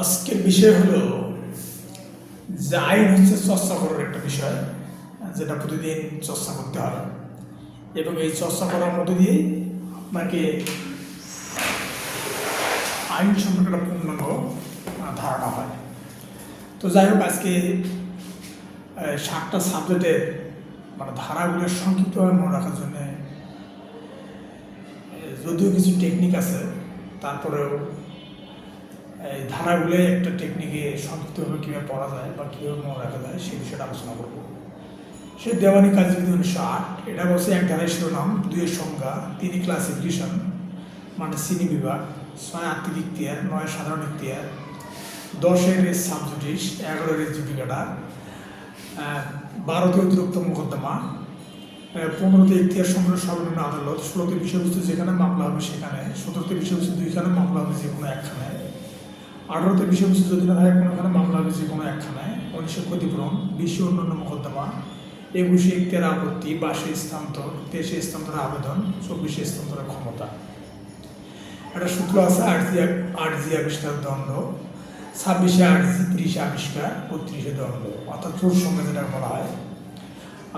আজকের বিষয় হলো যে আইন হচ্ছে চর্চা করার একটা বিষয়, যেটা প্রতিদিন চর্চা করতে হয় এবং এই চর্চা করার মধ্যে দিয়েই আপনাকে আইন সম্পর্কে একটা পূর্ণাঙ্গ ধারণা হয়। তো যাই হোক, আজকে 7টা সাবজেক্টের ধারাগুলো সংক্ষিপ্তভাবে মনে রাখার জন্য যদিও কিছু টেকনিক আছে, তারপরেও এই ধারাগুলো একটা টেকনিকে সংক্ষিপ্তভাবে কীভাবে পড়া যায় বা কীভাবে মনে রাখা যায় সেই বিষয়টা আলোচনা করব। সে দেওয়ানি কাজবিধি 1908, এটা বলছে 1 ধারায় শিরোনাম, 2 এর সংজ্ঞা, 3 ক্লাসিফিকেশন মানে শ্রেণী বিভাগ, 6 আত্মিক ইখতিয়ার, 9 সাধারণ Ikhtiyar, 10 race sub judice, 11 race judicata, 12 অতিরিক্ত মোকদ্দমা, 15 ইখতিয়ার সংগ্রহ সর্বনিম্ন আদালত, 16 বিষয়বস্তু যেখানে মামলা হবে সেখানে, 17 বিষয়বস্তু 2খানে মামলা হবে যে কোনো একখানে, 18 বিষয়বস্তু যদি না থাকে কোনোখানে মামলা হবে যে কোনো একখানায়, 19 ক্ষতিপূরণ, 20 অন্যান্য মোকদ্দমা, 21 ইখতিয়ার আপত্তি, 22 স্থানান্তর, 23 স্থানান্তরের আবেদন, 24 স্থানান্তরের ক্ষমতা। একটা সূত্র আছে, আর্জি আবিষ্কার দণ্ড, 26 আর্জি, 30 আবিষ্কার, 32 দণ্ড, অর্থাৎ চোর সংখ্যা যেটা বলা হয়।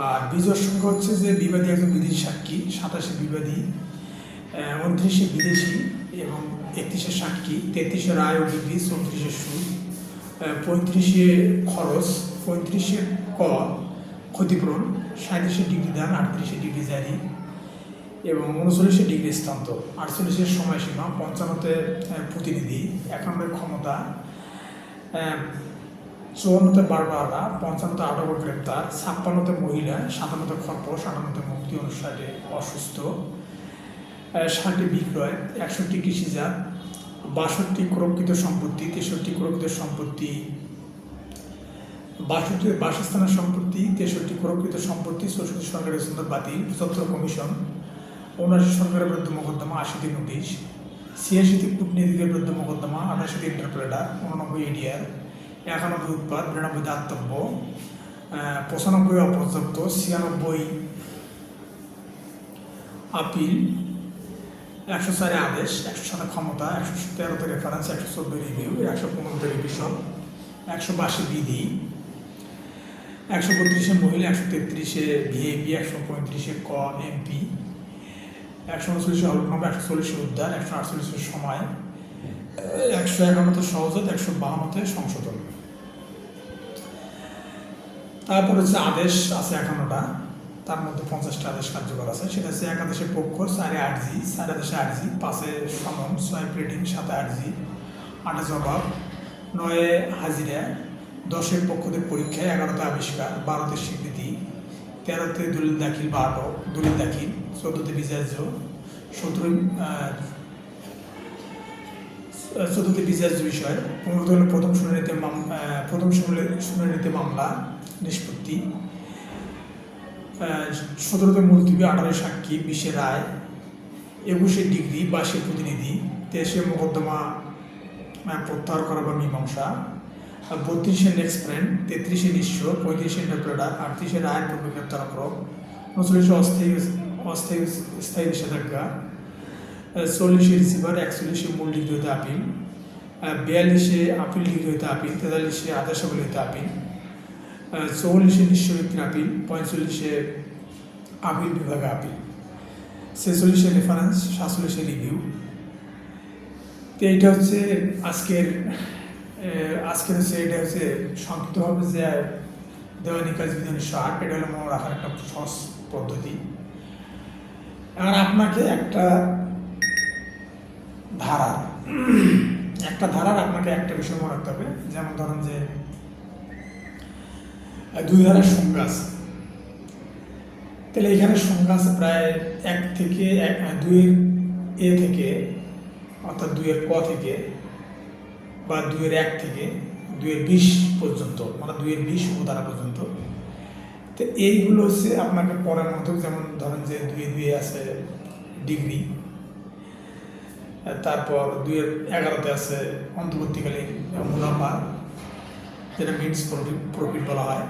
আর বিজয় সংখ্যা হচ্ছে যে বিবাদী একজন বিদেশি সাক্ষী, 27 বিবাদী, 29 বিদেশি এবং 31 সাক্ষী, 33 রায় ও ডিগ্রি, 34 সুদ, 35 খরচ, 35 ক ক্ষতিপূরণ, 37 ডিগ্রি দান, 38 ডিগ্রি জারি এবং 39 ডিগ্রি স্থানান্তর, 48 সময়সীমা, 55 প্রতিনিধি, 51 ক্ষমতা, 54 বারবারা, 55 আটক ও গ্রেপ্তার, 56 মহিলা, 57 খরপোশ, 58 মুক্তি, 59 অসুস্থ, 60 বিক্রয়, 61 কৃষিজাত, 62 ক্রোকৃত সম্পত্তি, 63 ক্রোকৃত সম্পত্তি, 62 বাসস্থানের সম্পত্তি, 63 ক্রোকৃত সম্পত্তি, 64 সরকারি সুন্দর বাতিল, 75 কমিশন, 79 সরকারের বিরুদ্ধে মোকদ্দমা, 80 নোটিশ, 86 কূটনীতিকের বিরুদ্ধে মোকদ্দমা, 88 ইন্টারপ্রেটার, 89 এডিআর, 91 উৎপাদ, 92 দাতব্য, 95 অপর্যাপ্ত, 96 আপিল, 104 আদেশ, 107 ক্ষমতা, 113 রেফারেন্স, 114 রিভিউ, 115 রিভিশন, 182 বিধি, 132 মহিলা, 133 ভিএপি, 135 ক এমপি, 139 হলফনামা, 140 উদ্ধার, 148 সময়, 151 সহজত, 152 সংশোধন। তারপর হচ্ছে আদেশ আছে 51টা, তার মধ্যে 50টা আদেশ কার্যকর আছে। সেটা হচ্ছে 1 আদেশের পক্ষ, 4 আর্জি, 4 আদেশে আর্জি, 5 সমন, 6 প্লেটিং, 7 আর্জি, 8 জবাব, 9 হাজিরা, 10 পক্ষদের পরীক্ষা, 11 আবিষ্কার, 12 স্বীকৃতি, 13 দলিল দাখিল, 12 দলিল দাখিল, 14 বিচার্য, 14 বিচার্য বিষয়, 15 প্রথম শুনানিতে মামলা নিষ্পত্তি, 17 মুলতবি, 18 সাক্ষী, 20 রায়, 21 ডিগ্রি, 22 প্রতিনিধি, 23 মোকদ্দমা প্রত্যাহার করা বা মীমাংসা, 32 নেক্সট ফ্রেন্ড, 33 নিঃস্ব, 35 ইন্টারপ্রেটার, 38 রায়ের পূর্বে গ্রেপ্তারক, 39 স্থায়ী নিষেধাজ্ঞা, 40 রিসিভার, 41 মূল ডিগ্রি হইতে আপিল, 42 আপিল ডিগ্রি হইতে আপিল, 43 আদেশাবলী হইতে আপিল, 44 নিঃস্ব ব্যক্তির আপিল, 45 আপিল বিভাগে আপিল, 46 রেফারেন্স, 47 রিভিউ। তো এইটা হচ্ছে আজকের হচ্ছে এটা হচ্ছে সংক্ষিপ্তভাবে যে দেওয়ানি কাজবিধি 1908, এটা হলো মনে রাখার একটা সহজ পদ্ধতি। এখন আপনাকে একটা ধারার আপনাকে একটা বিষয় মনে রাখতে হবে। যেমন ধরেন যে 2 ধারার সংজ্ঞা আছে, তাহলে এখানে সংজ্ঞা আছে প্রায় 1 থেকে 2 এ থেকে, অর্থাৎ 2 ক থেকে বা 2 1 থেকে 2 20 পর্যন্ত, মানে 2 20 উপধারা পর্যন্ত। তো এইগুলো হচ্ছে আপনাকে পড়ার মতো। যেমন ধরেন যে 2 আছে ডিগ্রি, তারপর 2-11 আছে অন্তর্বর্তীকালীন মুনাফা, যেটা মিনস প্রফিট বলা হয়।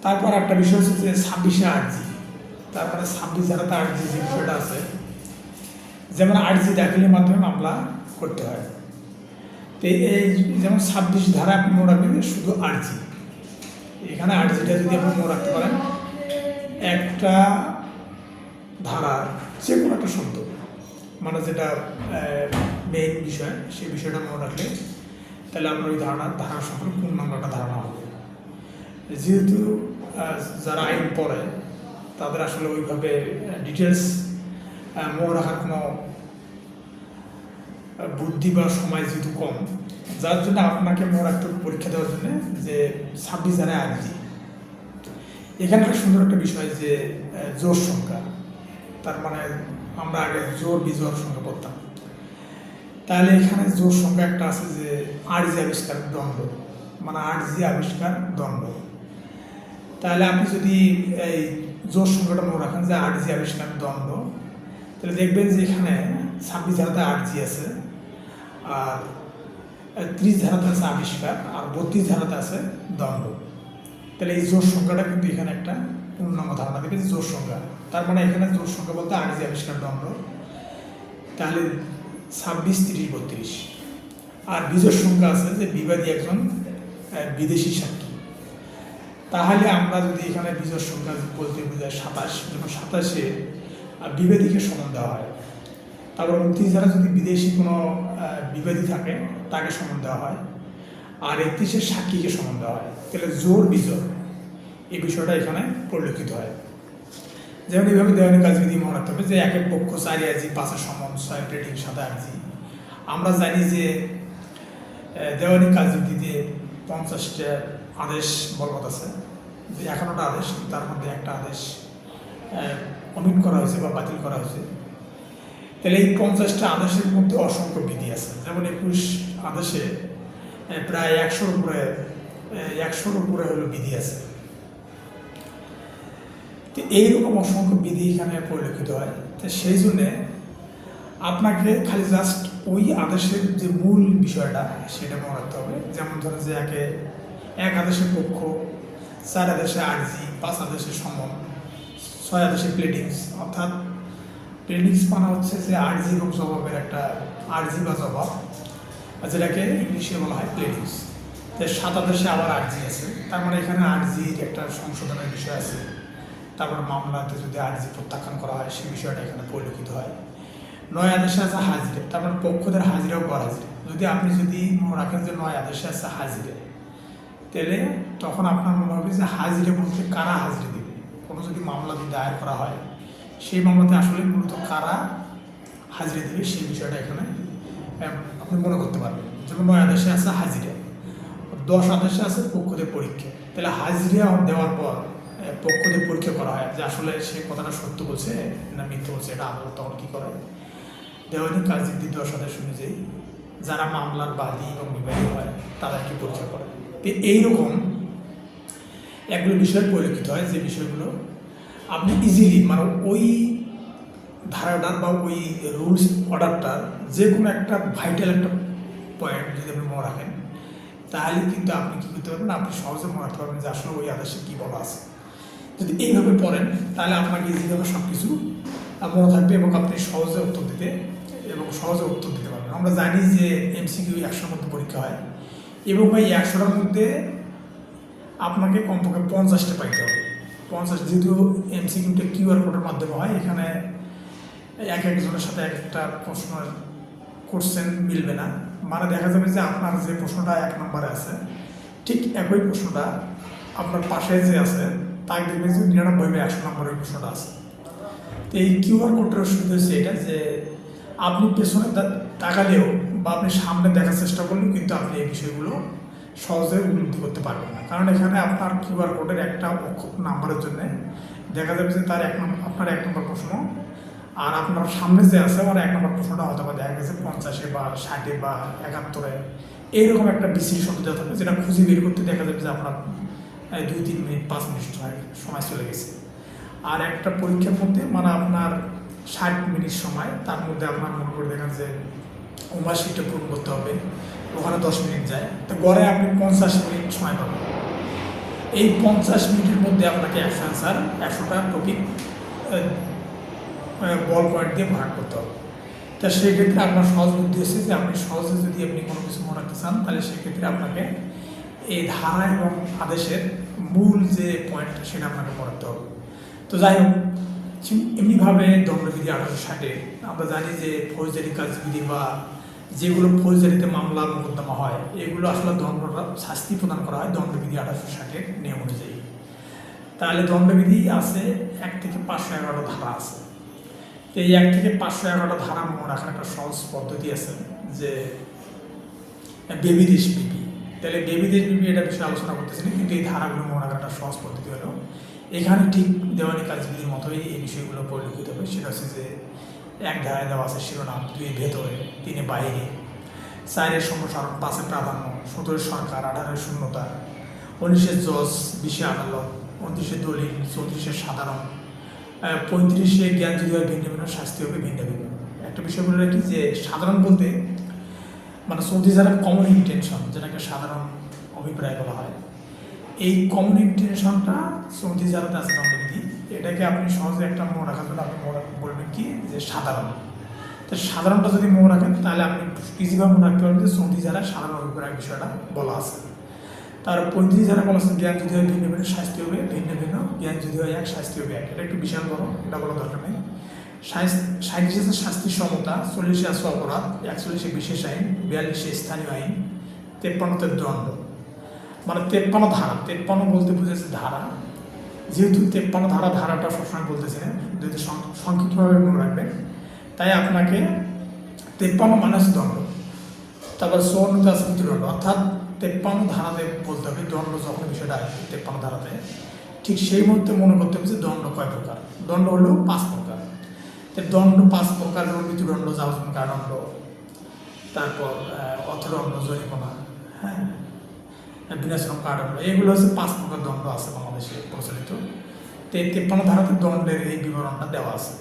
তারপর একটা বিষয় হচ্ছে যে 26 আর্জি, তারপরে 26 ধারাতে আর্জি যে বিষয়টা আছে, যেমন আর্জি দাখিলের মাধ্যমে মামলা করতে হয়। তো এই যেমন 26 ধারা আপনি মনে রাখবেন শুধু আরজি, এখানে আরজিটা যদি আপনি মনে রাখতে পারেন, একটা ধারা যে কোনো একটা শব্দ মানে যেটা মেইন বিষয়, সেই বিষয়টা মনে রাখলে তাহলে আপনার ওই ধারণা সম্পর্কে পূর্ণাঙ্গ একটা ধারণা হবে। যেহেতু যারা আইন পড়ে তাদের আসলে ওইভাবে ডিটেলস মনে রাখার কোনো বুদ্ধি বা সময় যেহেতু কম, যার জন্য আপনাকে মনে রাখতে হবে পরীক্ষা দেওয়ার জন্য যে 26 ধারায় আরজি। এখানে একটা সুন্দর একটা বিষয় যে জোর সংখ্যা, তার মানে আমরা আগে জোর বিজোড় সংখ্যা পড়তাম, তাহলে এখানে জোর সংখ্যা একটা আছে যে আরজি আবিষ্কার দণ্ড, মানে আরজি আবিষ্কার দণ্ড। তাহলে আপনি যদি এই জোর সংখ্যাটা মনে রাখেন যে আরজি আবিষ্কার দণ্ড, তাহলে দেখবেন যে এখানে 26 ধারাতে আরজি আছে, আর 30 ধারাতে আছে আবিষ্কার, আর 32 ধারাতে আছে দণ্ড। তাহলে এই জোর সংখ্যাটা কিন্তু এখানে একটা পূর্ণাঙ্গ ধারণা দেবে যে জোর সংখ্যা, তার মানে এখানে জোর সংখ্যা বলতে আরজি আবিষ্কার দণ্ড, তাহলে 26, 30, 32। আর বিজোড় সংখ্যা আছে যে বিবাদী একজন বিদেশি সাক্ষী, তাহলে আমরা যদি এখানে বিজোড় সংখ্যা বলতে বোঝায় 27, যখন 27-এ বিবাদীকে সমান দেওয়া হয়, তারপর 29 ধারা যদি বিদেশি কোনো বিবাদী থাকে তাকে সমান দেওয়া হয়, আর 31-এ সাক্ষীকে সমান দেওয়া হয়। তাহলে জোর বিজোড় এই বিষয়টা এখানে পরিলক্ষিত হয়। যেমন এইভাবে দেওয়ানি কাজবিধি মনে রাখতে হবে যে একের পক্ষ 4 আরজি, 5-এর সমন, 6 প্লেটিং, 7 আরজি। আমরা জানি যে দেওয়ানি কাজবিধিতে 50টা আদেশ বলবৎ আছে, যে 11টা আদেশ, তার মধ্যে একটা আদেশ অমিট করা হয়েছে বা বাতিল করা হয়েছে। তাহলে এই 50টা আদেশের মধ্যে অসংখ্য বিধি আছে, যেমন 21 আদেশে প্রায় 100-র উপরে হলো বিধি আছে। তো এইরকম অসংখ্য বিধি এখানে পরিলক্ষিত হয়। তো সেই জন্যে আপনাকে খালি জাস্ট ওই আদেশের যে মূল বিষয়টা সেটা মনে রাখতে হবে। যেমন ধরেন যে এক আদেশের পক্ষ, 4 আদেশে আরজি, 5 আদেশে সমন, 6 আদেশে প্লেটিংস। অর্থাৎ প্লেটিংস মানে হচ্ছে যে আরজি এবং জবাবের একটা আরজি বা জবাব, যেটাকে ইংলিশে বলা হয় প্লেটিংস। তো 7 আদেশে আবার আরজি আছে, তার মানে এখানে আরজির একটা সংশোধনের বিষয় আছে। তারপর মামলাতে যদি আরজি প্রত্যাখ্যান করা হয় সেই বিষয়টা এখানে পরিলক্ষিত হয়। 9 আদেশে আছে হাজিরে, তারপর পক্ষদের হাজিরা ও গড় হাজিরা। আপনি যদি মনে রাখেন যে 9 আদেশে আছে হাজিরে, তাহলে তখন আপনার মনে হবে যে হাজিরে বলতে কারা হাজিরে দেবে। কোনো যদি মামলা যদি দায়ের করা হয় সেই মামলাতে আসলে মূলত কারা হাজিরে দেবে সেই বিষয়টা এখানে আপনি মনে করতে পারবেন। যেমন 9 আদেশে আছে হাজিরা, 10 আদেশে আছে পক্ষদের পরীক্ষা। তাহলে হাজিরা দেওয়ার পর পক্ষদের পরীক্ষা করা হয় যে আসলে সে কথাটা সত্য বলছে না মিথ্যে বলছে, এটা আদালত তখন কী করে, দেওয়ানি কাজবিধি 10 আদেশ অনুযায়ী যারা মামলার বাদী এবং বিবাদী হয় তাদেরকে পরীক্ষা করে। তো এইরকম এগুলো বিষয় পরিলক্ষিত হয়, যে বিষয়গুলো আপনি ইজিলি মানে ওই ধারাটার বা ওই রুলস অর্ডারটার যে কোনো একটা ভাইটাল একটা পয়েন্ট যদি আপনি মনে রাখেন, তাহলে কিন্তু আপনি কী করতে পারবেন, আপনি সহজে মনে রাখতে পারবেন যে আসলে ওই আদেশে কী বলা আছে। যদি এইভাবে পড়েন তাহলে আপনাকে ইজিভাবে সব কিছু মনে থাকবে এবং আপনি সহজে উত্তর দিতে পারবেন। আমরা জানি যে এমসিকিউ 100-র মধ্যে পরীক্ষা হয় এবং এই 100টার মধ্যে আপনাকে কমপক্ষে 50টা পাইতে হবে। 50, যেহেতু এমসিকিউটা কিউআর কোডের মাধ্যমে হয়, এখানে একজনের সাথে একটা প্রশ্ন কোশ্চেন মিলবে না। মানে দেখা যাবে যে আপনার যে প্রশ্নটা 1 নম্বরে আছে ঠিক একই প্রশ্নটা আপনার পাশে যে আছে তাই দেখবেন যে 99/100 নম্বরের ওই প্রশ্নটা আছে। তো এই কিউআর কোডটার সুবিধা হচ্ছে এটা যে আপনি পেছনে তাকালেও বা আপনি সামনে দেখার চেষ্টা করলেও কিন্তু আপনি এই বিষয়গুলো সহজে উপলব্ধি করতে পারবেন না, কারণ এখানে আপনার কিউআর কোডের একটা নাম্বারের জন্য দেখা যাবে যে তার আপনার 1 নম্বর প্রশ্ন, আর আপনার সামনে যে আছে আমার 1 নম্বর প্রশ্নটা হয়তো বা দেখা গেছে 50-এ বা 60-এ বা 71-এ, এইরকম একটা বিস্তৃত শব্দ থাকবে যেটা খুঁজে বের করতে দেখা যাবে যে আপনার 2-3 মিনিট 5 মিনিট সময় চলে গেছে। আর একটা পরীক্ষার মধ্যে মানে আপনার 60 মিনিট সময়, তার মধ্যে আপনার মনে করে দেখেন যে ওমাশিটা পূরণ করতে হবে, ওখানে 10 মিনিট যায়, তো গড়ে আপনি 50 মিনিট সময় পাবেন। এই 50 মিনিটের মধ্যে আপনাকে অ্যান্সার 100টা টপিক বল পয়েন্ট দিয়ে ভাগ করতে হবে। তো তা সেক্ষেত্রে আপনার সহজ বুদ্ধি হচ্ছে যে আপনি সহজে যদি আপনি কোনো কিছু মনে রাখতে চান, তাহলে সেক্ষেত্রে আপনাকে এই ধারা এবং আদেশের মূল যে পয়েন্ট সেটা আপনাকে মনে রাখতে হবে। তো যাই হোক, এমনিভাবে দণ্ডবিধি 1860 আমরা জানি যে ফৌজদারি কাজবিধি বা যেগুলো ফৌজদারিতে মামলা মোকদ্দমা হয়, এগুলো আসলে শাস্তি প্রদান করা হয় দণ্ডবিধি 1860 নিয়ম অনুযায়ী। তাহলে দণ্ডবিধি আছে 1 থেকে 511 ধারা আছে। এই 1 থেকে 511 ধারা মনে রাখার একটা সহজ পদ্ধতি আছে, যে বেবিদেশ বিপি। তাহলে বেবিদেশ বিপি এটা বিষয়ে আলোচনা করতেছি না, কিন্তু এই ধারাগুলো মনে রাখার একটা সহজ পদ্ধতি হলো, এখানে ঠিক দেওয়ানি কাজবিধির মতোই এই বিষয়গুলো পরিলক্ষিত হবে। সেটা হচ্ছে যে 1 ধারায় দেওয়া আছে শিরোনাম, 2 ভেতরে, 3 বাইরে, 4 সম্প্রসারণ, 5 প্রাধান্য, 17 সরকার, 18 শূন্যতা, 19 জজ, 20 আদালত, 29 দলিল, 34 সাধারণ, 35 জ্ঞান যদি হয় ভিন্ন ভিন্ন, শাস্তি হবে ভিন্ন ভিন্ন। একটা বিষয় বলে রাখি যে সাধারণ বলতে মানে 34 ধারা কমন ইন্টেনশন, যেটাকে সাধারণ অভিপ্রায় বলা হয়। এই কমন ইন্টেনশনটা 34 ধারাতে আছে দণ্ডবিধি। এটাকে আপনি সহজে একটা মনে রাখার জন্য আপনি বলবেন কি যে সাধারণ। তো সাধারণটা যদি মনে রাখেন তাহলে আপনি ইজিভাবে মনে রাখতে পারবেন যে 34 ধারায় সাধারণ অভিপ্রায় বিষয়টা বলা আছে। তার 35 ধারা বলা আছে জ্ঞান যদি হয় ভিন্ন ভিন্ন, শাস্তি হবে ভিন্ন ভিন্ন, জ্ঞান যদি হয় 1, শাস্তি হবে 1। এটা একটু বিশাল বড়, এটা বলা দরকার নেই। 37 আছে শাস্তির সমতা, 40 আছে অপরাধ, 41 বিশেষ আইন, 42 স্থানীয় আইন, 53 দণ্ড। মানে 53 ধারা, 53 বলতে বুঝেছে ধারা, যেহেতু 53 ধারাটা সবসময় বলতেছে না, যদি সংক্ষিপ্তভাবে মনে রাখবেন, তাই আপনাকে 53 মানে দণ্ড। তারপর 54 আছে মৃত্যুদণ্ড, অর্থাৎ 53 ধারাতে বলতে হবে দণ্ড যখন বিষয়টা আসবে 53 ধারাতে, ঠিক সেই মুহূর্তে মনে করতে হবে যে দণ্ড কয় প্রকার। দণ্ড হলো 5 প্রকার। দণ্ড 5 প্রকার, যেমন মৃত্যুদণ্ড, যাবজ্জীবন কারাদণ্ড, তারপর অর্থদণ্ড, জরিমানা, হ্যাঁ, বিনাশ্রম কারাদণ্ড, এগুলো হচ্ছে 5 প্রকার দণ্ড আছে বাংলাদেশে প্রচলিত। 53 ধারাতে দণ্ডের এই বিবরণটা দেওয়া আছে।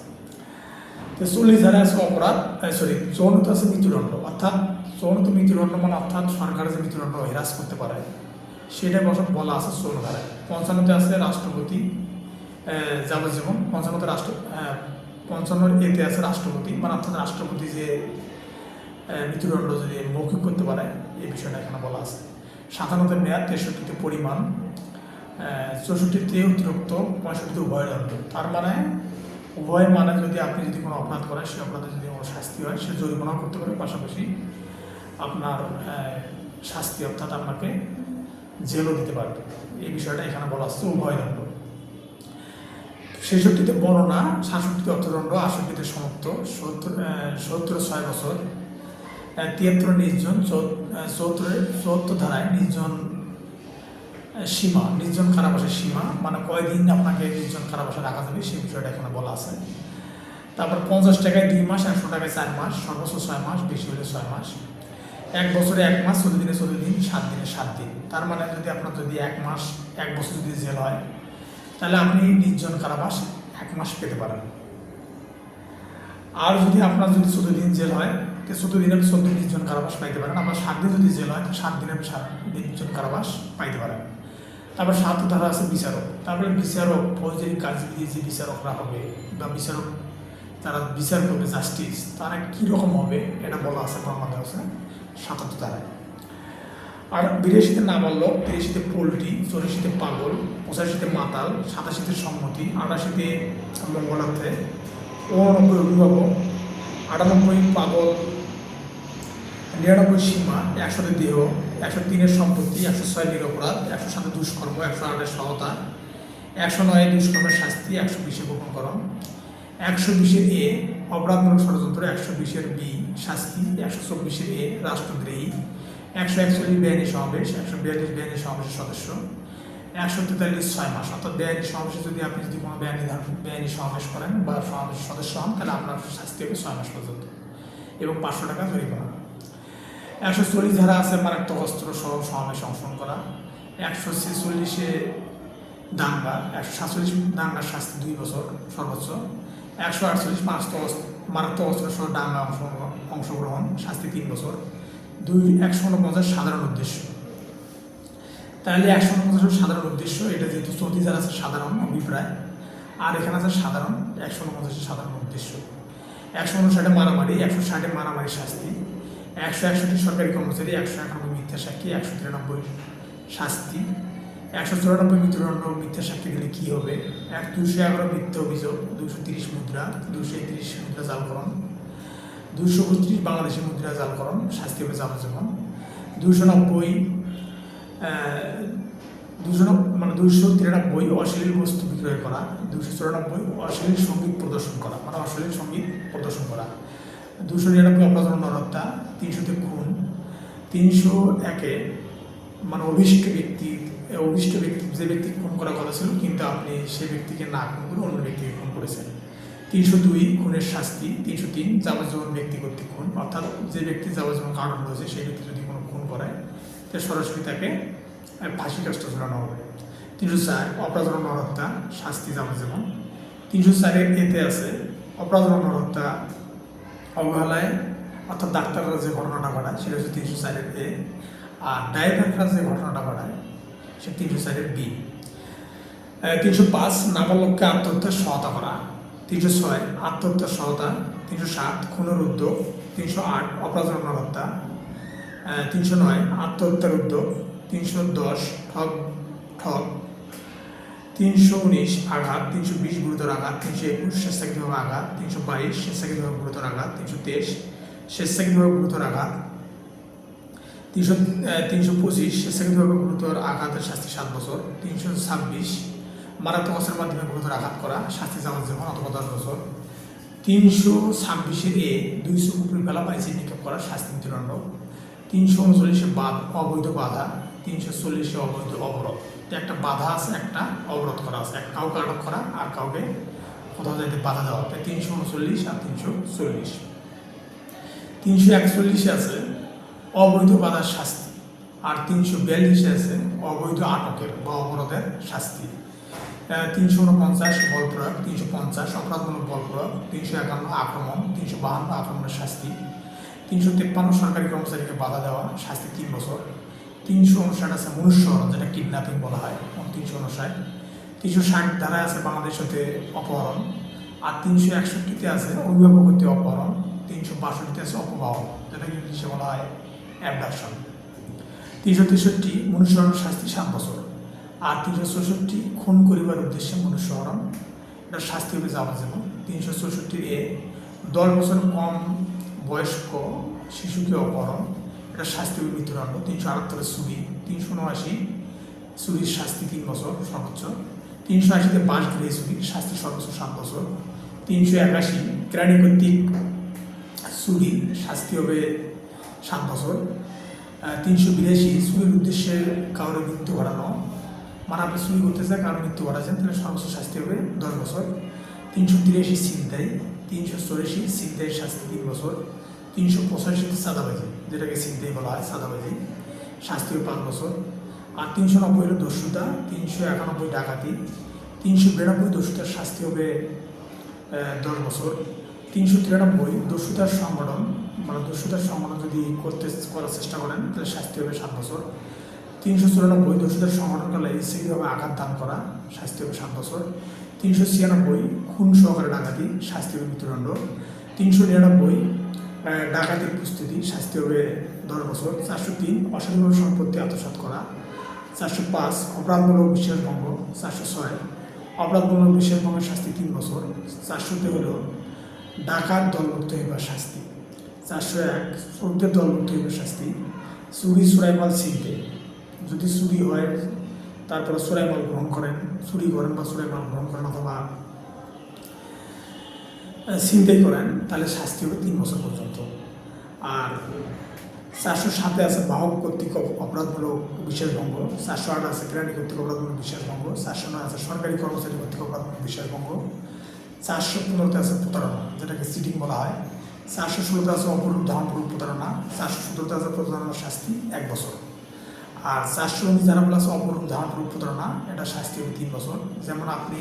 40 ধারা আছে অপরাধ, 54 আছে মৃত্যুদণ্ড, অর্থাৎ 54 মৃত্যুদণ্ড মানে অর্থাৎ সরকার যে মৃত্যুদণ্ড হ্রাস করতে পারে সেটা বলা আছে 54 ধারায়। 55 আছে রাষ্ট্রপতি যাবজ্জীবন, 55 এতে আছে রাষ্ট্রপতি, মানে অর্থাৎ রাষ্ট্রপতি যে মৃত্যুদণ্ড যদি মৌখিক করতে পারে এই বিষয়টা এখানে বলা আছে। 57 মেয়াদ, 63 পরিমাণ, 64 অতিরিক্ত, 65 উভয় দণ্ড। তার মানে উভয় মানে যদি আপনি যদি কোনো অপরাধ করেন, সেই অপরাধে যদি কোনো শাস্তি হয়, সে জরিমানাও করতে পারে, পাশাপাশি আপনার শাস্তি অর্থাৎ আপনাকে জেলও দিতে পারবে। এই বিষয়টা এখানে বলা হচ্ছে উভয় দণ্ড। 66 বর্ণনা, 67 অর্থদণ্ড, 68 সমাপ্ত, 70 6 বছর, 73 নির্জন, 74 ধারায় নির্জন সীমা, নির্জন কারাবাসের সীমা, মানে কয়দিন আপনাকে নির্জন কারাবাসে রাখা যাবে সেই বিষয়টা এখানে বলা আছে। তারপর 50 টাকায় 2 মাস, 100 টাকায় 4 মাস, সর্বোচ্চ 6 মাস, বেশি হলে 6 মাস, 1 বছরে 1 মাস, 14 দিনে 14 দিন, 7 দিনে 7 দিন। তার মানে যদি আপনার যদি 1 মাস 1 বছর যদি জেল হয়, তাহলে আপনি নির্জন কারাবাস 1 মাস পেতে পারেন। আর যদি আপনার যদি 14 দিন জেল হয়, 14 দিনে 14 নির্জন কারাবাস পাইতে পারেন। আবার 7 দিন যদি জেল হয়, 7 দিনে 7 নির্জন কারাবাস পাইতে পারেন। তারপর 7 ধারা আছে বিচারক। তারপরে বিচারক, ফৌজদারি কাজবিধি যে বিচারকরা হবে বা বিচারক যারা বিচার করবে, জাস্টিস, তারা কীরকম হবে এটা বলা আছে বাংলাদেশে 77 ধারায়। আর 82 নাবালক, 83 পোল্ট্রি, 84 পাগল, 85 মাতাল, 87 সম্মতি, 88 মঙ্গলার্থে, 89 অভিভাবক, 98 পাগল, 99 সীমা, 100 দেহ, 103 সম্পত্তি, 106 নিরপরাধ, 107 দুষ্কর্ম, 108 সহতা, 109 দুষ্কর্মের শাস্তি, 120 গোপনকরণ, 120 এ অপরাধমূলক ষড়যন্ত্র, 120 বি শাস্তি, 124 এ রাষ্ট্রদ্রোহী, 141 বেআইনি সমাবেশ, 142 বেআইনি সমাবেশের সদস্য, 143 6 মাস, অর্থাৎ বেআইনি সমাবেশে যদি আপনি যদি কোনো বেআইনি সমাবেশ করেন বা সমাবেশের সদস্য হন, তাহলে আপনার শাস্তি হবে 6 মাস পর্যন্ত এবং 500 টাকা জরিমানা। 140 ধারা আছে মারাত্মক অস্ত্র সহ সমাবেশে অংশগ্রহণ করা। 146 দাঙ্গা, 147 দাঙ্গার শাস্তি 2 বছর সর্বোচ্চ। 148 মারাত্মক অস্ত্র সহ দাঙ্গা অংশগ্রহণ, শাস্তি 3 বছর। 149 সাধারণ উদ্দেশ্য। তাহলে 149 সাধারণ উদ্দেশ্য, এটা যেহেতু 34 ধারা আছে সাধারণ অভিপ্রায়, আর এখানে আছে সাধারণ 149 সাধারণ উদ্দেশ্য। 159 মারামারি, 160 মারামারি শাস্তি, 161 সরকারি কর্মচারী, 191 মিথ্যা সাক্ষী, 193 শাস্তি, 194 মৃত্যুদণ্ড। মিথ্যা সাক্ষী দিলে কী হবে? 211 মিথ্যা অভিযোগ, 230 মুদ্রা, 231 মুদ্রা জালকরণ, 232 বাংলাদেশি মুদ্রা জালকরণ, শাস্তি হবে যাবজ্জীবন। 293 অশ্লীল বস্তু বিক্রয় করা, 294 অশ্লীল সঙ্গীত প্রদর্শন করা, মানে অশ্লীল সঙ্গীত প্রদর্শন করা, 299 অপরাধ হত্যা, 300 খুন, 301 মানে অভিষ্ট ব্যক্তি যে ব্যক্তি খুন করার কথা ছিল কিন্তু আপনি সে ব্যক্তিকে না খুন করে অন্য ব্যক্তিকে খুন করেছেন। 302 খুনের শাস্তি, 303 যাবজ্জীবন ব্যক্তি কর্তৃক খুন, অর্থাৎ যে ব্যক্তি যাবজ্জীবন কারণ রয়েছে সেই ব্যক্তি যদি কোনো খুন করে তো সরাসরি তাকে ফাঁসি কাষ্ট ঝুলানো হবে। 304 অপরাধ হত্যা, শাস্তি যাবজ্জীবন। 304 এতে আছে অপরাধ হত্যা অবহেলায়, অর্থাৎ ডাক্তাররা যে ঘটনাটা ঘটায় সেটা হচ্ছে 304 এ, আর ড্রাইভাররা যে ঘটনাটা ঘটায় সে 304 বি। 305 নাবালককে আত্মহত্যার সহায়তা করা, 306 আত্মহত্যার সহায়তা, 307 খুনের উদ্যোগ, 308 অপরাধ হত্যা, 309 আত্মহত্যার উদ্যোগ, 310 ঠক, 319 আঘাত, 320 গুরুতর আঘাত, 321 স্বেচ্ছাকৃতভাবে আঘাত, 322 স্বেচ্ছাকৃতভাবে গুরুতর আঘাত, 323 স্বেচ্ছাকৃতভাবে গুরুতর আঘাত, 325 স্বেচ্ছাকৃতভাবে গুরুতর আঘাতের শাস্তি 7 বছর, 326 মারাত্মক অস্ত্রের মাধ্যমে গুরুতর আঘাত করা, শাস্তি যাবজ্জীবন অথবা 10 বছর, 326 এ 2 চোখ উপরে ফেলা বা এসিড নিক্ষেপ করা, শাস্তি মৃত্যুদণ্ড, 339 অবৈধ বাধা, 340 অবৈধ অবরোধ। একটা বাধা আছে, একটা অবরোধ করা আছে, কাউকে আটক করা আর কাউকে কোথাও যাইতে বাধা দেওয়া, 339 আর 340। 341 আছে অবৈধ বাধার শাস্তি, আর 342 আছে অবৈধ আটকের বা অবরোধের শাস্তি। 349 বল প্রয়োগ, 350 অপরাধমূলক বল প্রয়োগ, 351 আক্রমণ, 352 আক্রমণের শাস্তি, 353 সরকারি কর্মচারীকে বাধা দেওয়া, শাস্তি 3 বছর। 359 আছে মনুষ্যহরণ, যেটা কিডন্যাপিং বলা হয়, 359। 360 ধারায় আছে বাংলাদেশ হতে অপহরণ, আর 361 আছে অভিভাবক হতে অপহরণ, 362 আছে অপবাহন, যেটা ইংলিশে বলা হয় অ্যাবডাকশন। 363 মনুষ্যহরণ, শাস্তি 7 বছর। আর 364 খুন করিবার উদ্দেশ্যে মনুষ্যহরণ, এটা শাস্তি হবে যাবজ্জীবন। 364 এ 10 বছর কম বয়স্ক শিশুকে অপহরণ, এটা শাস্তি হবে মৃত্যুদণ্ড। 378 চুরি, 379 চুরির শাস্তি 3 বছর সর্বোচ্চ। 380 বাসগৃহে চুরি, শাস্তি সর্বোচ্চ 7 বছর। 381 কেরানি কর্তৃক চুরি, শাস্তি হবে 7 বছর। 382 চুরির উদ্দেশ্যে কারোর মৃত্যু ঘটানো, মানে আপনি চুরি করতে চান কারোর মৃত্যু ঘটাচ্ছেন তাহলে সর্বোচ্চ শাস্তি হবে 10 বছর। 383 ছিনতাই, 384 ছিনতাইয়ের শাস্তি 3 বছর। 385 চাঁদাবাজি, যেটাকে ছিনতাই বলা হয়, চাঁদাবাজি, শাস্তি হবে 5 বছর। আর 390 হলো দস্যুতা, 391 ডাকাতি, 392 দস্যুতার শাস্তি হবে 10 বছর। 393 দস্যুতার সংগঠন, মানে দস্যুতার সংগঠন যদি করার চেষ্টা করেন তাহলে শাস্তি হবে 7 বছর। 394 দস্যুতার সংগঠনকালে ইচ্ছাকৃতভাবে আঘাত দান করা, শাস্তি হবে 7 বছর। 396 খুন সহকারে ডাকাতি, শাস্তি হবে মৃত্যুদণ্ড। 399 ডাকাতির প্রস্তুতি, শাস্তি হবে 10 বছর। 403 অসাধুভাবে সম্পত্তি আত্মসাৎ করা। 405 অপরাধমূলক বিশ্বাসভঙ্গ। 406 অপরাধমূলক বিশ্বাসভঙ্গের শাস্তি 3 বছর। 400 হলো ডাকাত দলভুক্ত হইবার শাস্তি। 401 চোরদের দলভুক্ত হইবার শাস্তি। চুরি চোরাইমাল ছিনতে, যদি চুরি হয় তারপরে চোরাইমাল গ্রহণ করেন, চুরি করেন বা চোরাইমাল গ্রহণ করেন অথবা ছিনতাই করেন তাহলে শাস্তি হবে 3 বছর পর্যন্ত। আর 407 আছে বাহক কর্তৃক অপরাধমূলক বিশ্বাসভঙ্গ। 408 আছে কেরানি কর্তৃক অপরাধমূলক বিশ্বাসভঙ্গ। 409 আছে সরকারি কর্মচারী কর্তৃক অপরাধমূলক বিশ্বাসভঙ্গ। 415 আছে প্রতারণা, যেটাকে চিটিং বলা হয়। 416 আছে অপরূপ ধারণপূর্বক প্রতারণা। 417 আছে প্রতারণার শাস্তি 1 বছর। আর 419 যারা বলা আছে অপরূপ ধারণপূর্বক প্রতারণা, এটা শাস্তি হবে 3 বছর। যেমন আপনি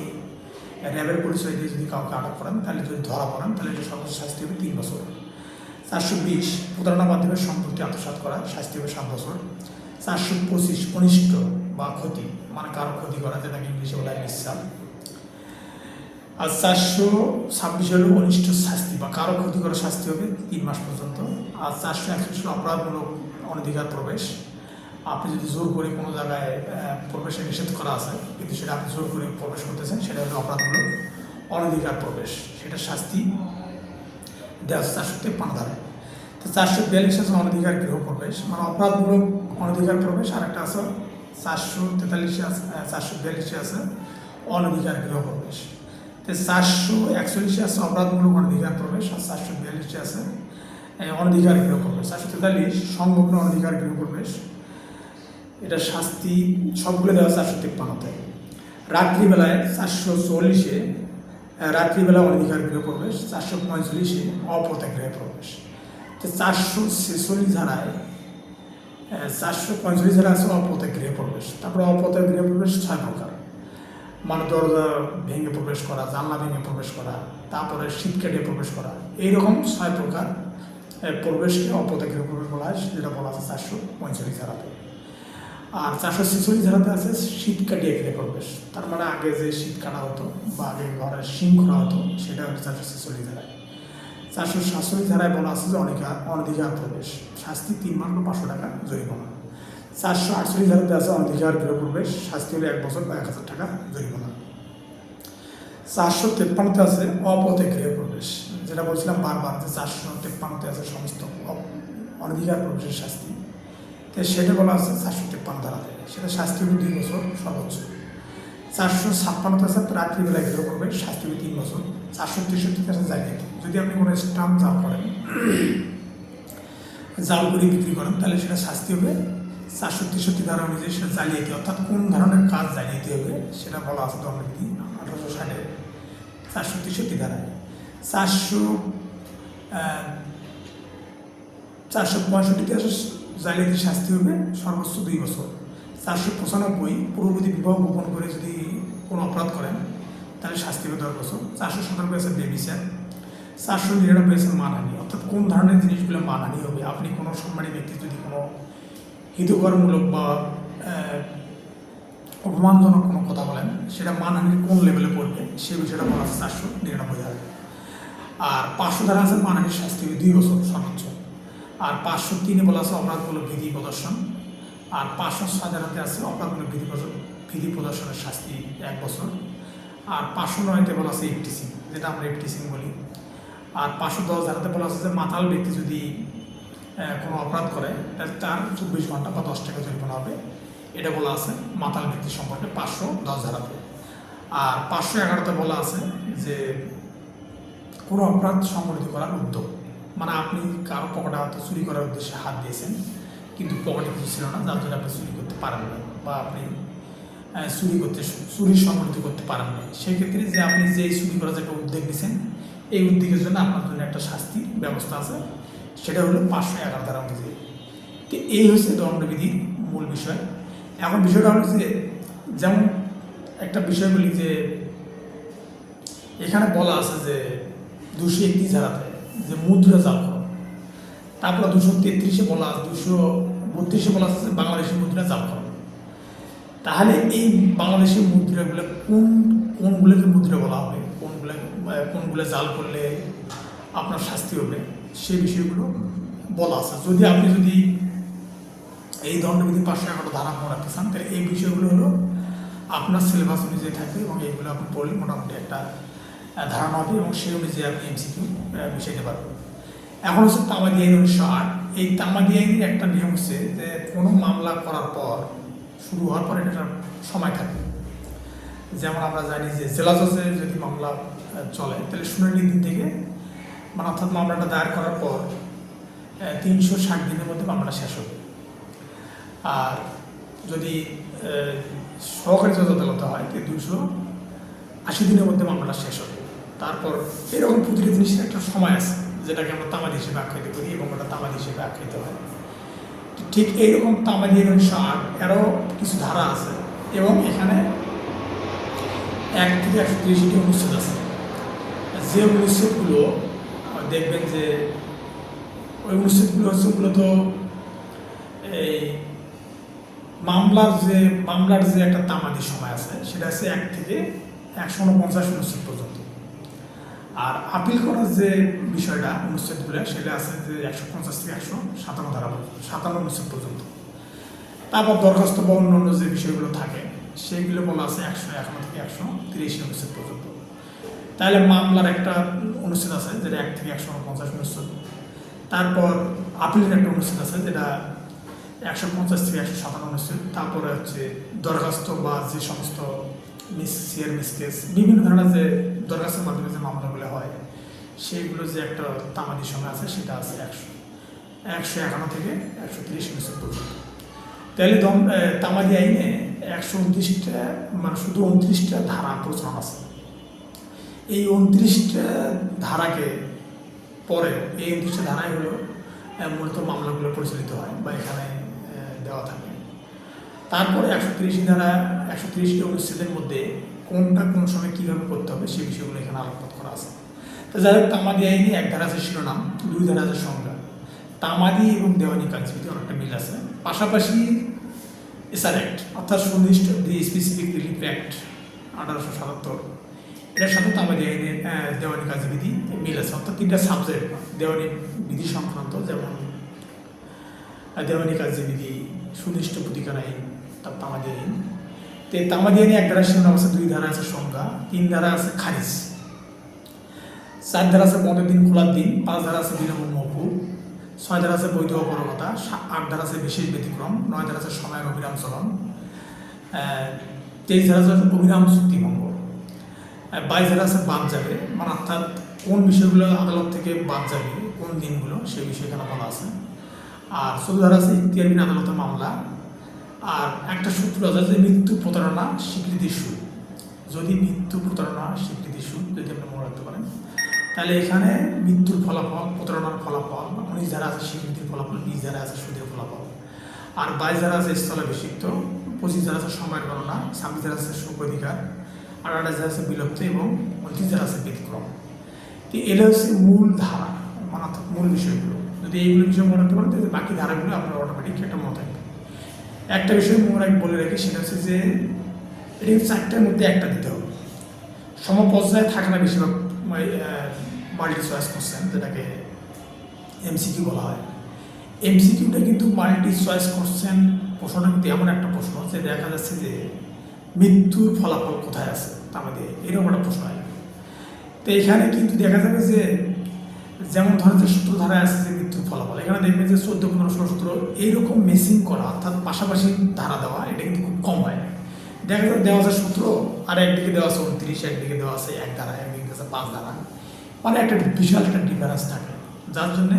র্যাবের পরিচয় দিয়ে যদি কাউকে আটক করেন তাহলে যদি ধরা পড়েন তাহলে এটা সর্বোচ্চ শাস্তি হবে 3 বছর। 420 প্রতারণা মাধ্যমে সম্পত্তি আত্মসাৎ করা, শাস্তি হবে 7 বছর। 425 অনিষ্ট বা ক্ষতি, মানে কারো ক্ষতি করা, যেটাকে ইংলিশে বলা হয় মিসচাল, আর 426 হলো অনিষ্ট শাস্তি বা কারো ক্ষতি করার শাস্তি হবে 3 মাস পর্যন্ত। আর 461 হলো অপরাধমূলক অনধিকার প্রবেশ। আপনি যদি জোর করে কোনো জায়গায় প্রবেশে নিষেধ করা আছে কিন্তু সেটা আপনি জোর করে প্রবেশ করতেছেন, সেটা হলো অপরাধমূলক অনধিকার প্রবেশ, সেটা শাস্তি দেওয়া আছে 453 ধারায়। তো 442 আছে অনধিকার গৃহ প্রবেশ, মানে অপরাধমূলক অনধিকার প্রবেশ। আর একটা আছে 443 আছে 442 আছে অনধিকার গৃহ প্রবেশ। তো 441 আছে অপরাধমূলক অনধিকার প্রবেশ, আর 442 আছে অনধিকার গৃহ প্রবেশ। 443 সংলগ্ন অনধিকার গৃহ প্রবেশ, এটা শাস্তি সবগুলো দেওয়া 453-তে। রাত্রিবেলায় 444-এ রাত্রিবেলা অনধিকার গৃহ প্রবেশ, 445-এ অপথে প্রবেশ। তো 446 ধারায় 445 ধারা আছে অপথে গৃহ প্রবেশ। তারপরে অপথে গৃহ প্রবেশ 6 প্রকার, মানে দরজা ভেঙে প্রবেশ করা, জানলা ভেঙে প্রবেশ করা, তারপরে শীত কেটে প্রবেশ করা, এইরকম 6 প্রকার প্রবেশকে অপথে গৃহ প্রবেশ বলা হয়, যেটা বলা আছে 445 ধারাতে। আর 446 ধারাতে আছে শীত কাটিয়ে গৃহ প্রবেশ, তার মানে আগে যে শীত কাটা হতো বা আগে ঘরের শিং করা হতো সেটা হচ্ছে 446 ধারায়। 447 ধারায় বলা আছে যে অনধিকার প্রবেশ, শাস্তি 3 মাস বা 500 টাকা জরিমানা। 448 ধারাতে আছে অনধিকার গৃহ প্রবেশ, শাস্তি হলো 1 বছর বা 1000 টাকা জরিমানা। 453-তে আছে অপথে গৃহ প্রবেশ, যেটা বলছিলাম বারবার যে 453-তে আছে সমস্ত অনধিকার প্রবেশের শাস্তি। তো সেটা বলা আছে 453 ধারাতে, সেটা শাস্তি হলো 2 বছর সর্বোচ্চ। 456-তে আছে রাত্রিবেলায় গৃহ প্রবেশ, শাস্তি হলো 3 বছর। 463-তে আছে জালিয়াতি, যদি আপনি কোনো স্টাম্প জাল করেন, জাল করে বিক্রি করেন, তাহলে সেটা শাস্তি হবে 463 ধারা অনুযায়ী সেটা জালিয়াতি, অর্থাৎ কোন ধরনের কাজ জালিয়াতি হবে সেটা বলা আছে দণ্ডবিধি 1860-এর 463 ধারায়। 465-তে আছে জালিয়াতির শাস্তি হবে সর্বোচ্চ 2 বছর। 495 পূর্ববর্তী বিবাহ গোপন করে যদি কোনো অপরাধ করেন তাহলে শাস্তি হবে 10 বছর। 497 আছে বেবিচার। 499 আছে মানহানি, অর্থাৎ কোন ধরনের জিনিসগুলো মানহানি হবে, আপনি কোনো সম্মানী ব্যক্তি যদি কোনো হিতকরমূলক বা অপমানজনক কোনো কথা বলেন, সেটা মানহানির কোন লেভেলে পড়বে সে বিষয়টা বলা আছে 499 ধারা। আর 500 ধারা আছে মানহানির শাস্তি হবে 2 বছর সর্বোচ্চ। আর 503-এ বলা আছে অপরাধমূলক বিধি প্রদর্শন। আর 506 ধারাতে আছে অপরাধমূলক বিধি প্রদর্শনের শাস্তি 1 বছর। আর 509-তে বলা আছে ইফটিসিং, যেটা আমরা ইফটিসিং বলি। আর 510 ধারাতে বলা আছে যে মাতাল ব্যক্তি যদি কোনো অপরাধ করে তাহলে তার 24 ঘন্টা বা 10 টাকা জরিমানা হবে, এটা বলা আছে মাতাল ব্যক্তি সম্পর্কে 510 ধারাতে। আর 511-তে বলা আছে যে কোনো অপরাধ সংগঠিত করার উদ্যোগ, মানে আপনি কারো পকেটে হয়তো চুরি করার উদ্দেশ্যে হাত দিয়েছেন কিন্তু পকেটে কিছু ছিল না, যার জন্য আপনি চুরি করতে পারেন না, বা আপনি চুরি সংগঠিত করতে পারেন না, সেক্ষেত্রে যে আপনি যে চুরি করার যে একটা উদ্যোগ দিয়েছেন, এই উদ্যোগের জন্য আপনার জন্য একটা শাস্তির ব্যবস্থা আছে, সেটা হলো 511 ধারা অনুযায়ী। তো এই হচ্ছে দণ্ডবিধির মূল বিষয়। এখন বিষয়টা হলো যে, যেমন একটা বিষয় বলি যে এখানে বলা আছে যে 231 ধারাতে যে মুদ্রা জালকরণ, তারপরে 233-এ বলা আছে, 232-এ বলা আছে যে বাংলাদেশি মুদ্রা জালকরণ। তাহলে এই বাংলাদেশি মুদ্রাগুলো কোনগুলোকে মুদ্রা বলা হবে, কোনগুলো জাল করলে আপনার শাস্তি হবে, সেই বিষয়গুলো বলা আছে। আপনি যদি এই দণ্ডবিধি 511 ধারা মনে রাখতে চান, তাহলে এই বিষয়গুলো হলো আপনার সিলেবাস অনুযায়ী থাকবে এবং এইগুলো আপনি পড়লে মোটামুটি একটা ধারণা হবে এবং সেই অনুযায়ী আপনি এমসিকিউ মিশাইতে পারবেন। এখন হচ্ছে তামাদি আইন 1908। এই তামাদি আইনের একটা নিয়ম হচ্ছে যে কোনো মামলা করার পর, শুরু হওয়ার পর একটা সময় থাকে। যেমন আমরা জানি যে জেলা জজে যদি মামলা চলে তাহলে শুনানির দিন থেকে, মানে অর্থাৎ মামলাটা দায়ের করার পর 360 দিনের মধ্যে মামলাটা শেষ হবে। আর যদি সহকারী জজ আদালতে হয় তো 280 দিনের মধ্যে মামলাটা শেষ হবে। তারপর এরকম প্রতিটি জিনিসের একটা সময় আছে, যেটাকে আমরা তামাদি হিসেবে আখ্যায়িত করি এবং ওটা তামাদি হিসেবে আখ্যায়িত হয়। ঠিক এইরকম তামাদি 1908 এরও কিছু ধারা আছে এবং এখানে 1 থেকে 130টি অনুচ্ছেদ আছে। যে অনুচ্ছেদগুলো দেখবেন যে ওই অনুচ্ছেদগুলো হচ্ছে মূলত এই মামলার যে একটা তামাদি সময় আছে, সেটা হচ্ছে 1 থেকে 149 অনুচ্ছেদ পর্যন্ত। আর আপিল করার যে বিষয়টা অনুচ্ছেদগুলো সেটা আছে যে 150 থেকে 157 ধারা 57 অনুচ্ছেদ পর্যন্ত। তারপর দরখাস্ত বা অন্যান্য যে বিষয়গুলো থাকে সেইগুলো বলা আছে 151 থেকে 183 অনুচ্ছেদ পর্যন্ত। তাহলে মামলার একটা অনুচ্ছেদ আছে যেটা 1 থেকে 150 অনুচ্ছেদ। তারপর আপিলের একটা অনুচ্ছেদ আছে যেটা 150 থেকে 157 অনুচ্ছেদ। তারপরে হচ্ছে দরখাস্ত বা যে সমস্ত মিসকেস বিভিন্ন ধরনের যে দরখাস্তের মাধ্যমে যে মামলাগুলো হয় সেইগুলো যে একটা তামাদি সময় আছে সেটা আছে 151 থেকে 130 অনুচ্ছেদ পর্যন্ত। তাহলে তামাদি আইনে 129টা মানে শুধু 29টা ধারা প্রচলন আছে। এই 29টা ধারাকে পরে এই 29টা ধারাই হলো মূলত মামলাগুলো পরিচালিত হয় বা এখানে দেওয়া থাকে। তারপরে 130 ধারা 130টি অনুচ্ছেদের মধ্যে কোনটা কোন সময় কীভাবে করতে হবে সেই বিষয়গুলো এখানে আলোকপাত করা আছে। তো যাই হোক, তামাদি আইনে 1 ধারা আছে শিরোনাম, 2 ধারা আছে সংজ্ঞা। তামাদি এবং দেওয়ানি কাজবিধি অনেকটা মিল আছে। পাশাপাশি এসআর অ্যাক্ট অর্থাৎ সুনির্দিষ্ট দি স্পেসিফিক রিলিফ অ্যাক্ট 1877 এটার সাথে তামাদি আইনের দেওয়ানি কাজবিধি মিল আছে। অর্থাৎ 3টা সাবজেক্ট দেওয়ানি বিধি সংক্রান্ত, যেমন দেওয়ানি কাজবিধি, সুনির্দিষ্ট প্রতিকার আইন, তার তামাদি আইন। তো তামাদি আইনে 1 ধারা শিরোনাম আছে, 2 ধারা আছে সংজ্ঞা, 3 ধারা আছে খারিজ, 4 ধারা আছে বন্ধের দিন খোলার দিন, 5 ধারা আছে বিলম্ব মওকুফ, 6 ধারা আছে বৈধ অপরগতা, 8 ধারা আছে বিশেষ ব্যতিক্রম, 9 ধারা আছে সময়ের অবিরাম চলন, 23 ধারা আছে অবিরাম চুক্তিভঙ্গ, 22 ধারা আছে বাদ যাবে, মানে অর্থাৎ কোন বিষয়গুলো আদালত থেকে বাদ যাবে, কোন দিনগুলো সেই বিষয় এখানে বলা আছে। আর 14 ধারা আছে ইখতিয়ারবিহীন আদালতের মামলা। আর একটা সূত্র আছে যে মৃত্যু প্রতারণা স্বীকৃতি সুদ। যদি মৃত্যু প্রতারণা স্বীকৃতি সুদ যদি আপনি মনে রাখতে পারেন, তাহলে এখানে মৃত্যুর ফলাফল, প্রতারণার ফলাফল, 19 ধারা আছে স্বীকৃতির ফলাফল, 20 ধারা আছে সুদের ফলাফল, আর 22 ধারা আছে স্থলাভিষিক্ত, 25 ধারা আছে সময়ের গণনা, 26 ধারা আছে সুখ অধিকার, 28 ধারা আছে বিলুপ্ত এবং 29 ধারা আছে ব্যতিক্রম। তো এগুলো হচ্ছে মূল ধারা, মানে অর্থাৎ মূল বিষয়গুলো। যদি এইগুলো বিষয় মনে রাখতে পারেন তাহলে বাকি ধারাগুলো আপনার অটোমেটিক একটা মনে থাকবে। একটা বিষয় মনে বলে রাখি, সেটা হচ্ছে যে এটা 4টার মধ্যে একটা দিতে হবে। সমপর্যায়ে থাকে না বেশিরভাগ মাল্টি চয়েস কোশ্চেন, যেটাকে এমসিকিউ বলা হয়। এমসিকিউটা কিন্তু মাল্টি চয়েস কোশ্চেন প্রশ্নটা কিন্তু এমন একটা প্রশ্ন যে দেখা যাচ্ছে যে মৃত্যুর ফলাফল কোথায় আছে তা আমাদের এরকম একটা প্রশ্ন হয়। তো এখানে কিন্তু দেখা যাবে যে যেমন ধরেন যে সূত্রধারায় আছে যে মৃত্যুর ফলাফল, এখানে দেখবেন যে 14, 15, 16, 17 এইরকম মেসিং করা, অর্থাৎ পাশাপাশি ধারা দেওয়া, এটা কিন্তু খুব কম হয়। দেখা যাবে দেওয়া আছে সূত্র আর একদিকে দেওয়া আছে 29, একদিকে দেওয়া আছে 1 ধারা, একদিকে আছে 5 ধারা, মানে একটা বিশাল একটা ডিফারেন্স থাকে, যার জন্যে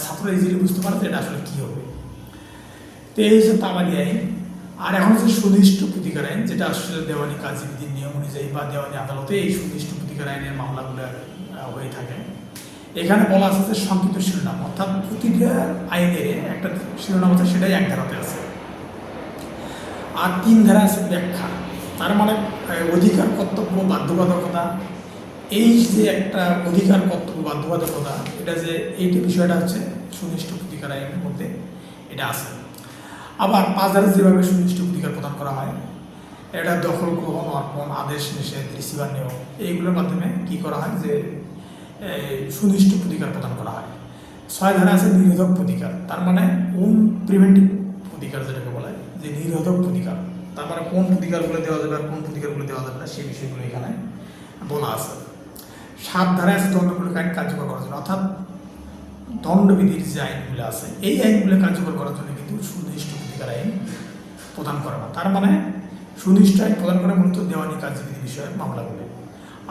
ছাত্ররা ইজিলি বুঝতে পারে যে এটা আসলে কী হবে। তো এই হচ্ছে তামাদি আইন। আর এখন হচ্ছে সুনির্দিষ্ট প্রতিকার আইন, যেটা আসলে দেওয়ানি কাজবিধির নিয়ম অনুযায়ী বা দেওয়ানি আদালতে এই সুনির্দিষ্ট প্রতিকার আইনের মামলাগুলো হয়ে থাকে। এখানে বলা আছে যে সংক্ষিপ্ত শিরোনাম, অর্থাৎ প্রতিটা আইনের একটা শিরোনাম আছে, সেটাই 1 ধারাতে আছে। আর 3 ধারা আছে ব্যাখ্যা, তার মানে অধিকার, কর্তব্য, বাধ্যবাধকতা। এই যে একটা অধিকার, কর্তব্য, বাধ্যবাধকতা, এটা যে এইটা বিষয়টা হচ্ছে সুনির্দিষ্ট প্রতিকার আইনের মধ্যে এটা আছে। আবার 5 ধারা যেভাবে সুনির্দিষ্ট প্রতিকার প্রদান করা হয়, এটা দখল, গ্রহণ, অর্পণ, আদেশ, নিষেধ, রিসিভার নিয়ম, এইগুলোর মাধ্যমে কী করা হয় যে সুনির্দিষ্ট প্রতিকার প্রদান করা হয়। 6 ধারা আছে নিরোধক প্রতিকার, তার মানে কোন প্রিভেন্টিভ প্রতিকার যেটাকে বলা হয় যে নিরোধক প্রতিকার, তার মানে কোন প্রতিকারগুলো দেওয়া যাবে আর কোন প্রতিকারগুলো দেওয়া যাবে না সেই বিষয়গুলো এখানে বলা আছে। 7 ধারায় আছে দণ্ডমূলক আইন কার্যকর করার জন্য, অর্থাৎ দণ্ডবিধির যে আইনগুলো আছে এই আইনগুলো কার্যকর করার জন্য কিন্তু সুনির্দিষ্ট প্রতিকার আইন প্রদান করে না। তার মানে সুনির্দিষ্ট আইন প্রদান করে মূলত দেওয়ানি কার্যবিধি বিষয়ে মামলাগুলো।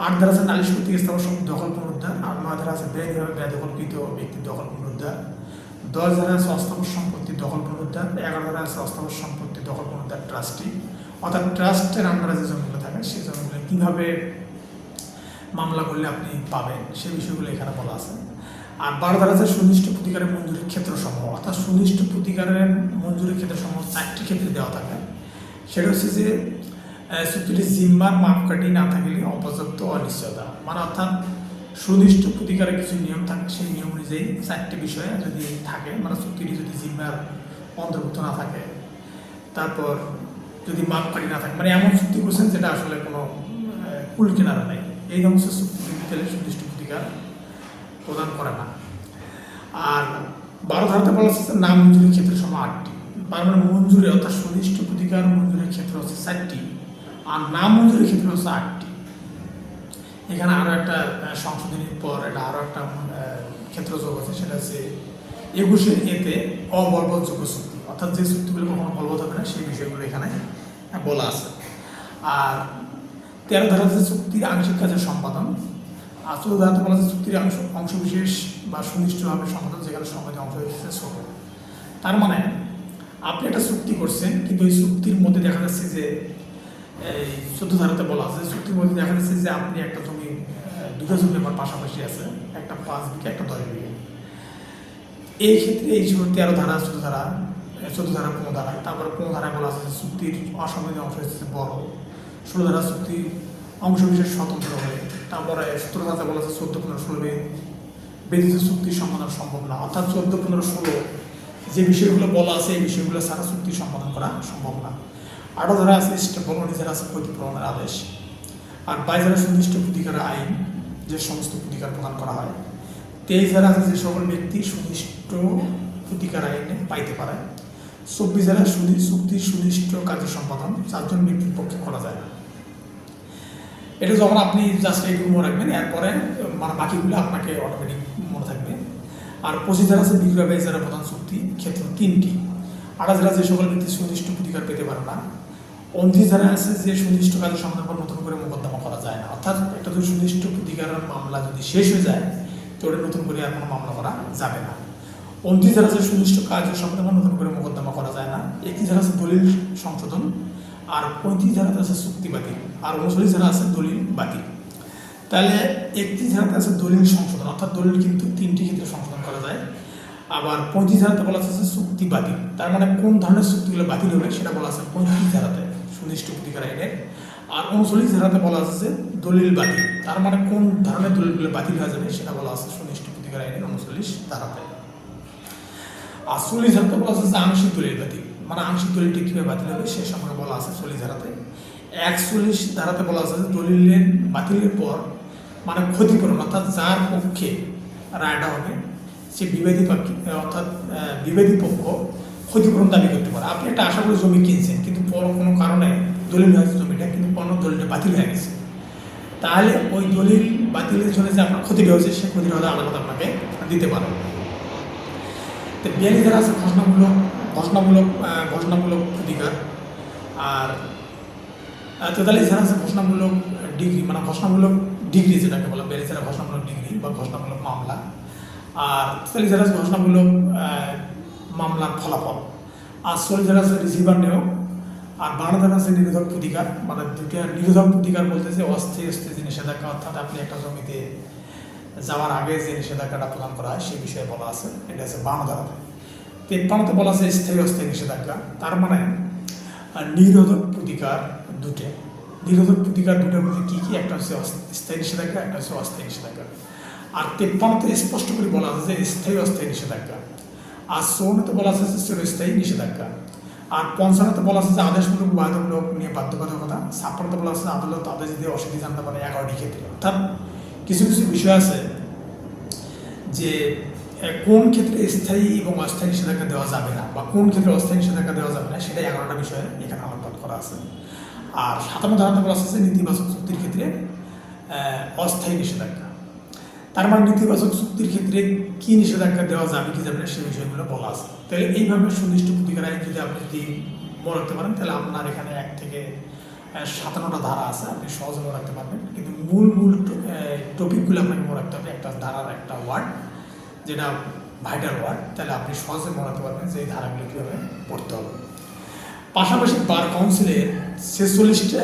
8 ধারা আছে নালিশ কর্তৃক স্থাপন সম্পত্তি দখল পুনরুদ্ধার, আর 9 ধারা আছে বেআইনিভাবে বেদখলকৃত ব্যক্তির দখল পুনরুদ্ধার, 10 ধারা আছে অস্থাবর সম্পত্তির দখল পুনরুদ্ধার, 11 ধারা আছে অস্থাবর সম্পত্তির দখল পুনরুদ্ধার ট্রাস্টি, অর্থাৎ ট্রাস্টের আন্ডারে যে জমিগুলো থাকে সেই জমিগুলো কীভাবে মামলা করলে আপনি পাবেন সেই বিষয়গুলো এখানে বলা আছে। আর 12 ধারা আছে সুনির্দিষ্ট প্রতিকারের মঞ্জুরির ক্ষেত্রসমূহ, অর্থাৎ সুনির্দিষ্ট প্রতিকারের মঞ্জুরির ক্ষেত্রসমূহ 4টি ক্ষেত্রে দেওয়া থাকে। সেটা হচ্ছে যে চুক্তিটি জিম্মার মাপকাঠি না থাকলে অপর্যাপ্ত অনিশ্চয়তা, মানে অর্থাৎ সুনির্দিষ্ট প্রতিকারের কিছু নিয়ম থাকে, সেই নিয়ম অনুযায়ী 4টি বিষয়ে যদি থাকে, মানে চুক্তিটি যদি জিম্মার অন্তর্ভুক্ত না থাকে, তারপর যদি মাপকাঠি না থাকে, মানে এমন চুক্তি করছেন যেটা আসলে কোনো কুল কিনারা নেই, এই সমস্ত চুক্তিতে পেলে সুনির্দিষ্ট প্রতিকার প্রদান করে না। আর 12 ধারাতে বলা হচ্ছে নাম মঞ্জুরির ক্ষেত্রে সময় 8টি। তার মানে মঞ্জুরি অর্থাৎ সুনির্দিষ্ট প্রতিকার মঞ্জুরির ক্ষেত্র হচ্ছে 4টি, আর নাম মঞ্জুরির ক্ষেত্রে হচ্ছে 8টি। এখানে আরও একটা সংশোধনীর পর এটা আরও একটা ক্ষেত্র যোগ আছে, সেটা হচ্ছে 21 এতে অবলবৎযোগ্য চুক্তি, অর্থাৎ যে চুক্তিগুলো কখনো বলবৎ হবে না সেই বিষয়গুলো এখানে বলা আছে। আর 13 ধারা হচ্ছে চুক্তির আংশিক কাজের সম্পাদন। আর 14 ধারাতে বলা হচ্ছে চুক্তির অংশবিশেষ বা সুনির্দিষ্টভাবে সম্পাদন, যেখানে সম্পাদিত অংশ হচ্ছে ছোট। তার মানে আপনি একটা চুক্তি করছেন, কিন্তু এই চুক্তির মধ্যে দেখা যাচ্ছে যে এই 14 ধারাতে বলা আছে চুক্তির মধ্যে দেখা যাচ্ছে যে আপনি একটা জমি, দুটো জমি আমার পাশাপাশি আছে, একটা 5 বিঘা একটা 10 বিঘা। এই ক্ষেত্রে এই 13 ধারা 14 ধারা 15 ধারা, তারপরে 15 ধারায় বলা আছে চুক্তির অসম্পাদিত অংশ হচ্ছে বড়। 16 ধারা চুক্তির অংশ বিশেষ স্বতন্ত্র হয়ে, তারপরে 17 ধারাতে বলা আছে 14, 15, 16 ব্যতীত চুক্তির সমাধান সম্ভব না, অর্থাৎ 14, 15, 16 যে বিষয়গুলো বলা আছে এই বিষয়গুলো ছাড়া চুক্তি সম্পাদন করা সম্ভব না। 18 ধারা আছে স্টেপল, 19 ধারা আছে ক্ষতিপূরণের আদেশ, আর 22 ধারা সুনির্দিষ্ট প্রতিকার আইন, যে সমস্ত প্রতিকার প্রদান করা হয়। 23 ধারা আছে যে সকল ব্যক্তি সুনির্দিষ্ট প্রতিকার আইনে পাইতে পারে। 24 ধারা চুক্তির সুনির্দিষ্ট কার্য সম্পাদন 4 জন ব্যক্তির পক্ষে করা যায় না। এটা যখন আপনি জাস্ট এইটুকু মনে রাখবেন, এরপরে মানে বাকিগুলো আপনাকে অটোমেটিক মনে থাকবে। আর 25 ধারা আছে বিক্রয় বা ইজারা প্রদান চুক্তি ক্ষেত্র 3টি। 28 ধারা যে সকল ব্যক্তি সুনির্দিষ্ট প্রতিকার পেতে পারে না। 29 ধারা আছে যে সুনির্দিষ্ট কাজের সমাধান পর নতুন করে মোকদ্দমা করা যায় না, অর্থাৎ একটা যদি সুনির্দিষ্ট প্রতিকারের মামলা যদি শেষ হয়ে যায় তো ওটা নতুন করে আর কোনো মামলা করা যাবে না। 29 ধারা আছে সুনির্দিষ্ট কাজের সমাধান পর নতুন করে মোকদ্দমা করা যায় না। 31 ধারা আছে দলিল সংশোধন, আর 35 ধারাতে আছে চুক্তি বাতিল, আর 39 ধারা আছে দলিল বাতিল। তাহলে 31 ধারাতে আছে দলিল সংশোধন, অর্থাৎ দলিল কিন্তু 3টি ক্ষেত্রে সংশোধন করা যায়। আবার 35 ধারাতে বলা আছে চুক্তি বাতিল, তার মানে কোন ধরনের চুক্তিগুলো বাতিল হবে সেটা বলা আছে 35 ধারাতে সুনির্দিষ্ট প্রতিকার আইনের। আর 39 ধারাতে বলা আছে দলিল বাতিল, তার মানে কোন ধরনের দলিলগুলো বাতিল হয়ে যাবে সেটা বলা আছে সুনির্দিষ্ট প্রতিকার আইনের 39 ধারাতে। আর 40 ধারাতে বলা আছে আংশিক দলিল বাতিল, মানে আংশিক দলিলটি কীভাবে বাতিল হবে সে সম্পর্কে বলা আছে 40 ধারাতে। 41 ধারাতে বলা আছে দলিলের বাতিলের পর মানে ক্ষতিপূরণ, অর্থাৎ যার পক্ষে রায়টা হবে সে বিবাদী পক্ষে, অর্থাৎ বিবাদী পক্ষ ক্ষতিপূরণ দাবি করতে পারে। আপনি একটা আশা করে জমি কিনছেন, কিন্তু পর কোনো কারণে দলিল হয়েছে জমিটা, কিন্তু পণ্য দলিলটা বাতিল হয়ে গেছে, তাহলে ওই দলিল বাতিলের জন্য যে আপনার ক্ষতিটা হয়েছে সেই ক্ষতিটা হয়তো আদালত আপনাকে দিতে পারে। তো 42 ধারা আছে ঘোষণামূলক প্রতিকার। আর 43 ধারা আছে ঘোষণামূলক ডিগ্রি, মানে ঘোষণামূলক ডিগ্রি যেটাকে বলা, 42 ধারা ঘোষণামূলক ডিগ্রি বা ঘোষণামূলক মামলা। আর 44 ধারা আছে ঘোষণামূলক মামলার ফলাফল। আর 40 ধারা আছে রিসিভার নিয়োগ। আর 52 ধারা আছে নিরোধক প্রতিকার, মানে দুইটা নিরোধক প্রতিকার বলতেছে অস্থায়ী যে নিষেধাজ্ঞা, অর্থাৎ আপনি একটা জমিতে যাওয়ার আগে যে নিষেধাজ্ঞাটা প্রদান করা হয় সেই বিষয়ে বলা আছে, এটা আছে 52 ধারাতে। 53তে বলা আছে স্থায়ী অস্থায়ী নিষেধাজ্ঞা, তার মানে নিরোধক প্রতিকার দুটো। নিরোধক প্রতিকার দুটোর মধ্যে কী কী, একটা হচ্ছে স্থায়ী নিষেধাজ্ঞা, একটা হচ্ছে অস্থায়ী নিষেধাজ্ঞা। আর 53তে স্পষ্ট করে বলা আছে যে স্থায়ী অস্থায়ী নিষেধাজ্ঞা। আর 54তে বলা আছে চিরস্থায়ী নিষেধাজ্ঞা। আর 55তে বলা আছে যে আদেশমূলক বাধ্যতামূলক নিয়ে বাধ্যবাধকতা। 56তে বলা আছে আদালত আদেশ দিয়ে অসুবিধা জানতে পারে 11টি ক্ষেত্রে। অর্থাৎ কিছু কিছু বিষয় আছে যে কোন ক্ষেত্রে স্থায়ী এবং অস্থায়ী নিষেধাজ্ঞা দেওয়া যাবে না, বা কোন ক্ষেত্রে অস্থায়ী নিষেধাজ্ঞা দেওয়া যাবে না, সেটাই 11টা বিষয়ে এখানে আলোকপাত করা আছে। আর 57 ধারাতে বলা আছে নেতিবাচক চুক্তির ক্ষেত্রে অস্থায়ী নিষেধাজ্ঞা, তার মানে নেতিবাচক চুক্তির ক্ষেত্রে কী নিষেধাজ্ঞা দেওয়া যাবে কি যাবে না সেই বিষয়গুলো বলা আছে। তাহলে এইভাবে সুনির্দিষ্ট প্রতিকার আইন যদি আপনি মনে রাখতে পারেন, তাহলে আপনার এখানে 1 থেকে 57টা ধারা আছে, আপনি সহজে মনে রাখতে পারবেন। কিন্তু মূল টপিকগুলো আপনাকে মনে রাখতে হবে, একটা ধারার একটা ওয়ার্ড যেটা ভাইটাল ওয়ার্ড, তাহলে আপনি সহজে মনে রাখতে পারবেন যে এই ধারাগুলো কীভাবে পড়তে হবে। পাশাপাশি বার কাউন্সিলের 46টা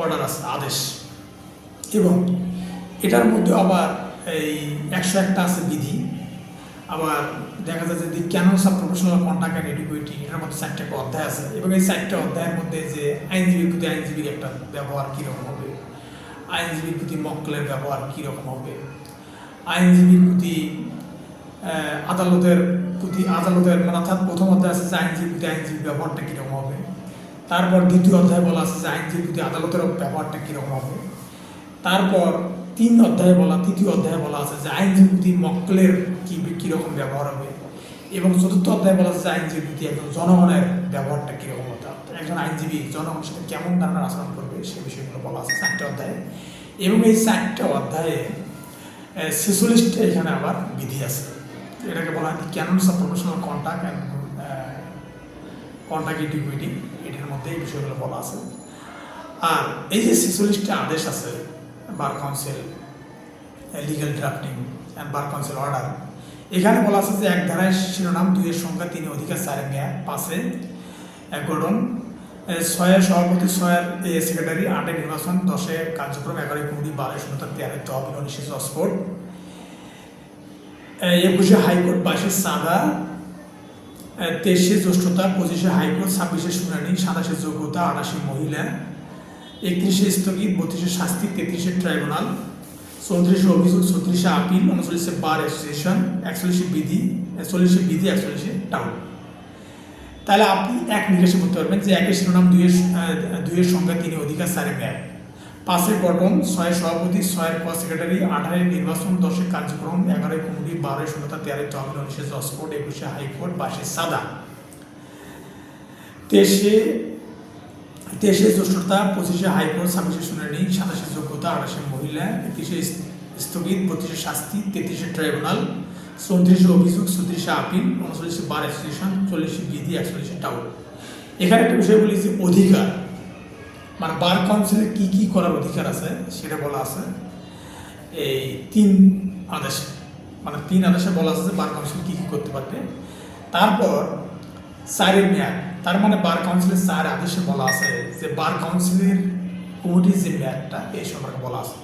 অর্ডার আছে, আদেশ, এবং এটার মধ্যে আবার এই 101টা আছে বিধি। আবার দেখা যাচ্ছে যে ক্যাননস অফ প্রফেশনাল কন্ডাক্ট অ্যান্ড এডুকেটি, এটার মধ্যে 4টা অধ্যায় আছে, এবং এই 4টা অধ্যায়ের মধ্যে যে আইনজীবীর প্রতি আইনজীবীর একটা ব্যবহার কীরকম হবে, আইনজীবীর প্রতি মক্কেলের ব্যবহার কীরকম হবে, আইনজীবীর প্রতি আদালতের মানে অর্থাৎ প্রথম অধ্যায় আছে যে আইনজীবীর প্রতি আইনজীবীর ব্যবহারটা কীরকম হবে। তারপর দ্বিতীয় অধ্যায় বলা আছে যে আইনজীবীর প্রতি আদালতের ব্যবহারটা কীরকম হবে। তারপর তৃতীয় অধ্যায়ে বলা আছে যে আইনজীবী মক্কেলের কীরকম ব্যবহার হবে, এবং চতুর্থ অধ্যায়ে বলা আছে যে আইনজীবী একজন জনগণের ব্যবহারটা কীরকম হতে হবে, একজন আইনজীবী জনগণের সাথে কেমন ধরনের আচরণ করবে সে বিষয়গুলো বলা আছে 4টে অধ্যায়ে। এবং এই 4টে অধ্যায়ে 46টা এখানে আবার বিধি আছে, এটাকে বলা হয় canons of professional conduct and conductivity, এটার মধ্যে এই বিষয়গুলো বলা আছে। আর এই যে 46টা আদেশ আছে, bar council, legal drafting and bar council order, এখানে বলা আছে যে 1 ধারায় শিরোনাম, 2 এর সংখ্যা, 3 অধিকার, 4 মেয়াদ, 5 গঠন, 6 সভাপতি, 6 সেক্রেটারি, 8 নির্বাচন, 10 কার্যক্রম, 11 কমিটি, 12 শূন্যতা, 13 তহবিল, 19 জজকোর্ট, 21 হাইকোর্ট, 22 সাদা, 23 জ্যেষ্ঠতা, 25 হাইকোর্ট, 26 শুনানি, 27 যোগ্যতা, 88 মহিলা, 31 স্থগিত, 32 শাস্তি, 33 ট্রাইব্যুনাল, 34 অভিযোগ, 36 আপিল, 39 বার অ্যাসোসিয়েশন, 41 বিধি, 40 বিধি, 41 টাউন। তাহলে আপনি এক নির্দেশে করতে পারবেন যে 1 শিরোনাম, 2 এর সংখ্যা, 3 অধিকার, 4 মেয়াদ, 5 গঠন, 6 সভাপতি, 6 সেক্রেটারি, 18 নির্বাচন, 10 কার্যক্রম, 11 কমিটি, 12 শূন্যতা, 13 তহবিল, 19 জজকোর্ট, 21 হাইকোর্ট, 22 সাদা, 23 জ্যেষ্ঠতা, 25 হাইকোর্ট, 26 শুনানি, 27 যোগ্যতা, 28 মহিলা, 31 স্থগিত, 32 শাস্তি, 33 ট্রাইব্যুনাল, 34 অভিযোগ, 34 আপিল, 39 বার অ্যাসোসিয়েশন, 40 বিধি, 41 টাউন। এখানে একটা বিষয় বলি যে অধিকার, মানে বার কাউন্সিলের কী কী করার অধিকার আছে সেটা বলা আছে এই 3 আদেশে, মানে 3 আদেশে বলা আছে যে বার কাউন্সিল কী কী করতে পারবে। তারপর 4 মেয়াদ, তার মানে বার কাউন্সিলের 4 আদেশে বলা আছে যে বার কাউন্সিলের কমিটির যে মেয়াদটা এই সম্পর্কে বলা আছে।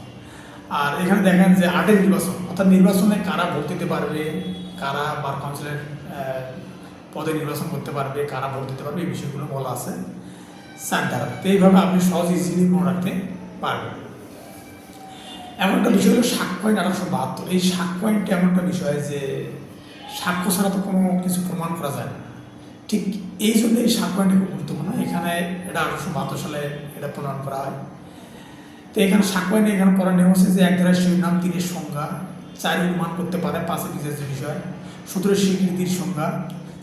আর এখানে দেখেন যে 8 নির্বাচন, অর্থাৎ নির্বাচনে কারা ভোট দিতে পারবে, কারা বার কাউন্সিলের পদে নির্বাচন করতে পারবে, কারা ভোট দিতে পারবে, এই বিষয়গুলো বলা আছে 4 ধারা। তো এইভাবে আপনি সহজ ইজিলি মনে রাখতে পারবেন। এমন একটা বিষয় হলো সাক্ষ্য আইন 1872। এই সাক্ষ্য আইনটা এমন একটা বিষয় যে সাক্ষ্য ছাড়া তো কোনো কিছু প্রমাণ করা যায় না। ঠিক এই জন্য এই সাক্ষ্য আইনটা খুব গুরুত্বপূর্ণ। এখানে এটা 1872 সালে এটা প্রণয়ন করা হয়। তো এখানে সাক্ষ্য আইনে এখানে পড়ার নিয়ম হচ্ছে যে 1 ধারায় শিরোনাম, 3 এর সংজ্ঞা, 4 অনুমান করতে পারে, 5 বিচার্য বিষয়, 17 স্বীকৃতির সংজ্ঞা,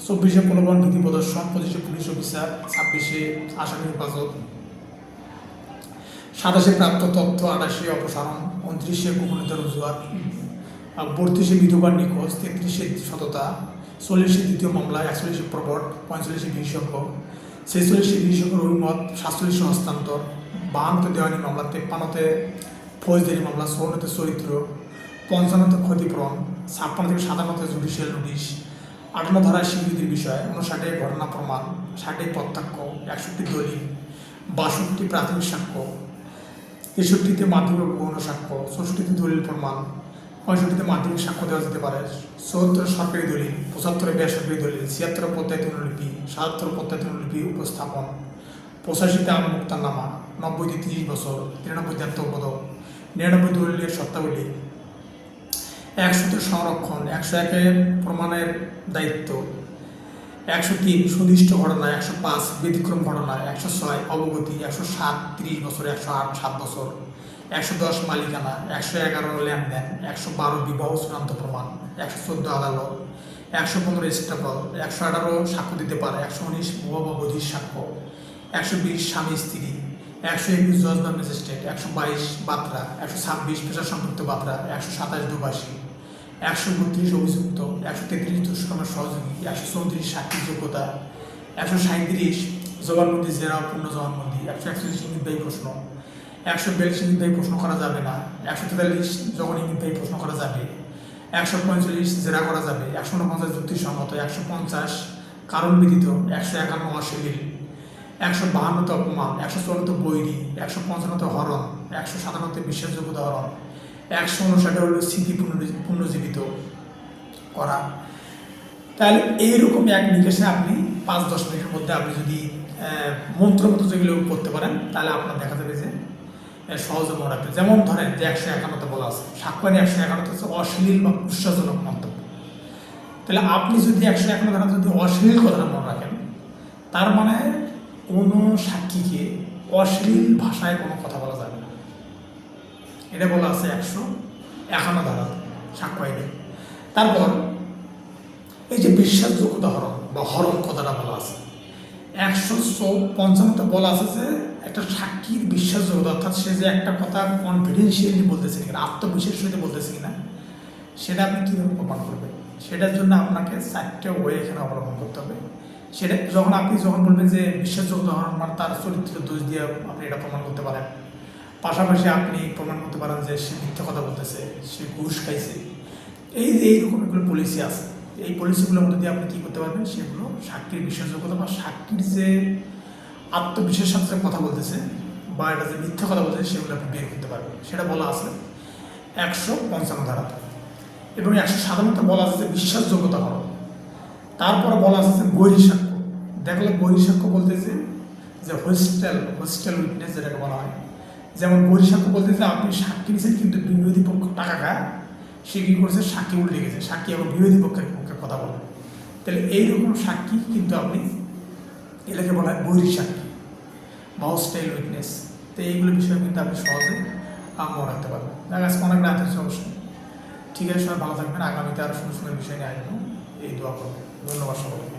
24 প্রলোভন ভীতি প্রদর্শন, 25 পুলিশ অফিসার, 26 আসামি হেফাজত, 27 প্রাপ্ত তথ্য, 28 অপসারণ, 29 গোপনীয়তা রুজুয়াত, 32 বিধবার নিখোঁজ, 33 সততা, 40 দ্বিতীয় মামলা, 41 প্রবট, 45 বিশেষজ্ঞ, 46 বিশেষজ্ঞের অভিমত, 47 হস্তান্তর, 52 দেওয়ানি মামলা, 53 ফৌজদারি মামলা, 54 চরিত্র, 55 ক্ষতিপূরণ, 56 57 জুডিশিয়াল নোটিশ, 58 ধারায় স্বীকৃতির বিষয়, 59 ঘটনা প্রমাণ, 60 প্রত্যক্ষ, 61 দলিল, 62 প্রাথমিক সাক্ষ্য, 63 মাধ্যমিক গৌণ সাক্ষ্য, 64 দলিল প্রমাণ, 65 মাধ্যমিক সাক্ষ্য দেওয়া যেতে পারে, 74 সরকারি দলিল, 75 বেসরকারি দলিল, 76 প্রত্যায়িত অনুলিপি, 77 প্রত্যায়িত অনুলিপি উপস্থাপন, 85 মুক্তারনামা, 90 30 বছর, 93 আত্মপদক, 99 দলিলের সত্তাবলী, 100 সংরক্ষণ, 101 প্রমাণের দায়িত্ব, 103 সুনির্দিষ্ট ঘটনা, 105 ব্যতিক্রম ঘটনা, 106 অবগতি, 107 30 বছর, 108 7 বছর, 110 মালিকানা, 111 লেনদেন, 112 বিবাহ চূড়ান্ত প্রমাণ, 114 আদালত, 115 স্টেপল, 118 সাক্ষ্য দিতে পারে, 119 ভুয়া বা বধির সাক্ষ্য, 120 স্বামী স্ত্রী, 121 জজ বা ম্যাজিস্ট্রেট, 122 বাত্রা, 126 পেশা সম্পৃক্ত বাত্রা, 127 দোভাষী, 132 অভিযুক্ত, 133 দুষ্কর্মের সহযোগী, 134 সাক্ষীর যোগ্যতা, 137 জবানবন্দি জেরা পূর্ণ জবানবন্দি, 141 ইঙ্গিতবাহী প্রশ্ন, 142 ইঙ্গিতবাহী প্রশ্ন করা যাবে না, 143 যখন ইঙ্গিতবাহী প্রশ্ন করা যাবে, 145 জেরা করা যাবে, 149 যুক্তিসঙ্গত, 150 কারণ বিদিত, 151 অশ্লীল, 152 অপমান, 154 বৈরী, 155 হরণ, 157 বিশ্বাসযোগ্যতা হরণ, 159 হল স্মৃতি পুনর্জীবিত করা। তাহলে এইরকম এক নির্দেশে আপনি 5-10 মিনিটের মধ্যে আপনি যদি মন্ত্র মতো যেগুলো করতে পারেন তাহলে আপনার দেখা যাবে যে সহজে মনে রাখবে। যেমন ধরেন যে 151 বলা আছে, সাক্ষ্য আইনে 151 হচ্ছে অশ্লীল বা উৎসাহজনক মন্তব্য। তাহলে আপনি যদি 151 ধারা যদি অশ্লীল কথাটা মনে রাখেন, তার মানে কোনো সাক্ষীকে অশ্লীল ভাষায় কোনো কথা বলা যাবে না। এটা বলা আছে 151 ধারা সাক্ষ্য আইনে। তারপর এই যে বিশ্বাসযোগ্যতা হরণ বা হরণ কথাটা বলা আছে 155 বলা আছে যে একটা সাক্ষীর বিশ্বাসযোগ্যতা, অর্থাৎ সে যে একটা কথা কনফিডেন্সিয়ালি বলতেছে কিনা, আত্মবিশ্বাস সহিত বলতেছে কিনা, সেটা আপনি কীভাবে প্রমাণ করবেন। সেটার জন্য আপনাকে 4টে ওয়ে এখানে অবলম্বন করতে হবে। সেটা আপনি যখন বলবেন যে বিশ্বাসযোগ্যতা হরণ মানে তার চরিত্রের দোষ দিয়ে আপনি এটা প্রমাণ করতে পারেন। পাশাপাশি আপনি প্রমাণ করতে পারেন যে সে মিথ্যা কথা বলতেছে, সে ঘুষ খাইছে, এইরকম এগুলো পলিসি আছে। এই পলিসিগুলোর মধ্যে দিয়ে আপনি কী করতে পারবেন, সেগুলো সাক্ষীর বিশ্বাসযোগ্যতা বা সাক্ষীর যে আত্মবিশ্বাসের সাথে কথা বলতেছে বা এটা যে মিথ্যা কথা বলতেছে সেগুলো আপনি বের করতে পারবেন। সেটা বলা আছে 155 ধারাতে। এবং 157 বলা আছে যে বিশ্বাসযোগ্যতা হরণ। তারপরে বলা আছে যে বৈরী সাক্ষ্য। দেখলে বৈরী সাক্ষ্য বলতেছে যে হোস্টেল উইটনেস যেটাকে বলা হয়। যেমন বৈরী সাক্ষ্য বলতেছে আপনি সাক্ষী নিয়েছেন কিন্তু বিরোধী পক্ষ টাকা খায়, সে কী করছে, সাক্ষী উল্টে গেছে, সাক্ষী এবং বিরোধী পক্ষের পক্ষে কথা বলে। তাহলে এইরকম সাক্ষী কিন্তু আপনি এটাকে বলা হয় বৈরী সাক্ষী বা হোস্টেল উইটনেস। তো এইগুলো বিষয়ে কিন্তু আপনি সহজে মনে রাখতে পারবেন। আজকে অনেক রাত হচ্ছে অবশ্যই। ঠিক আছে, সবাই ভালো থাকবেন। আগামীতে আরও সুন্দর সুন্দর বিষয় নিয়ে আসবো। এই দোয়া করবো। ধন্যবাদ সকলকে।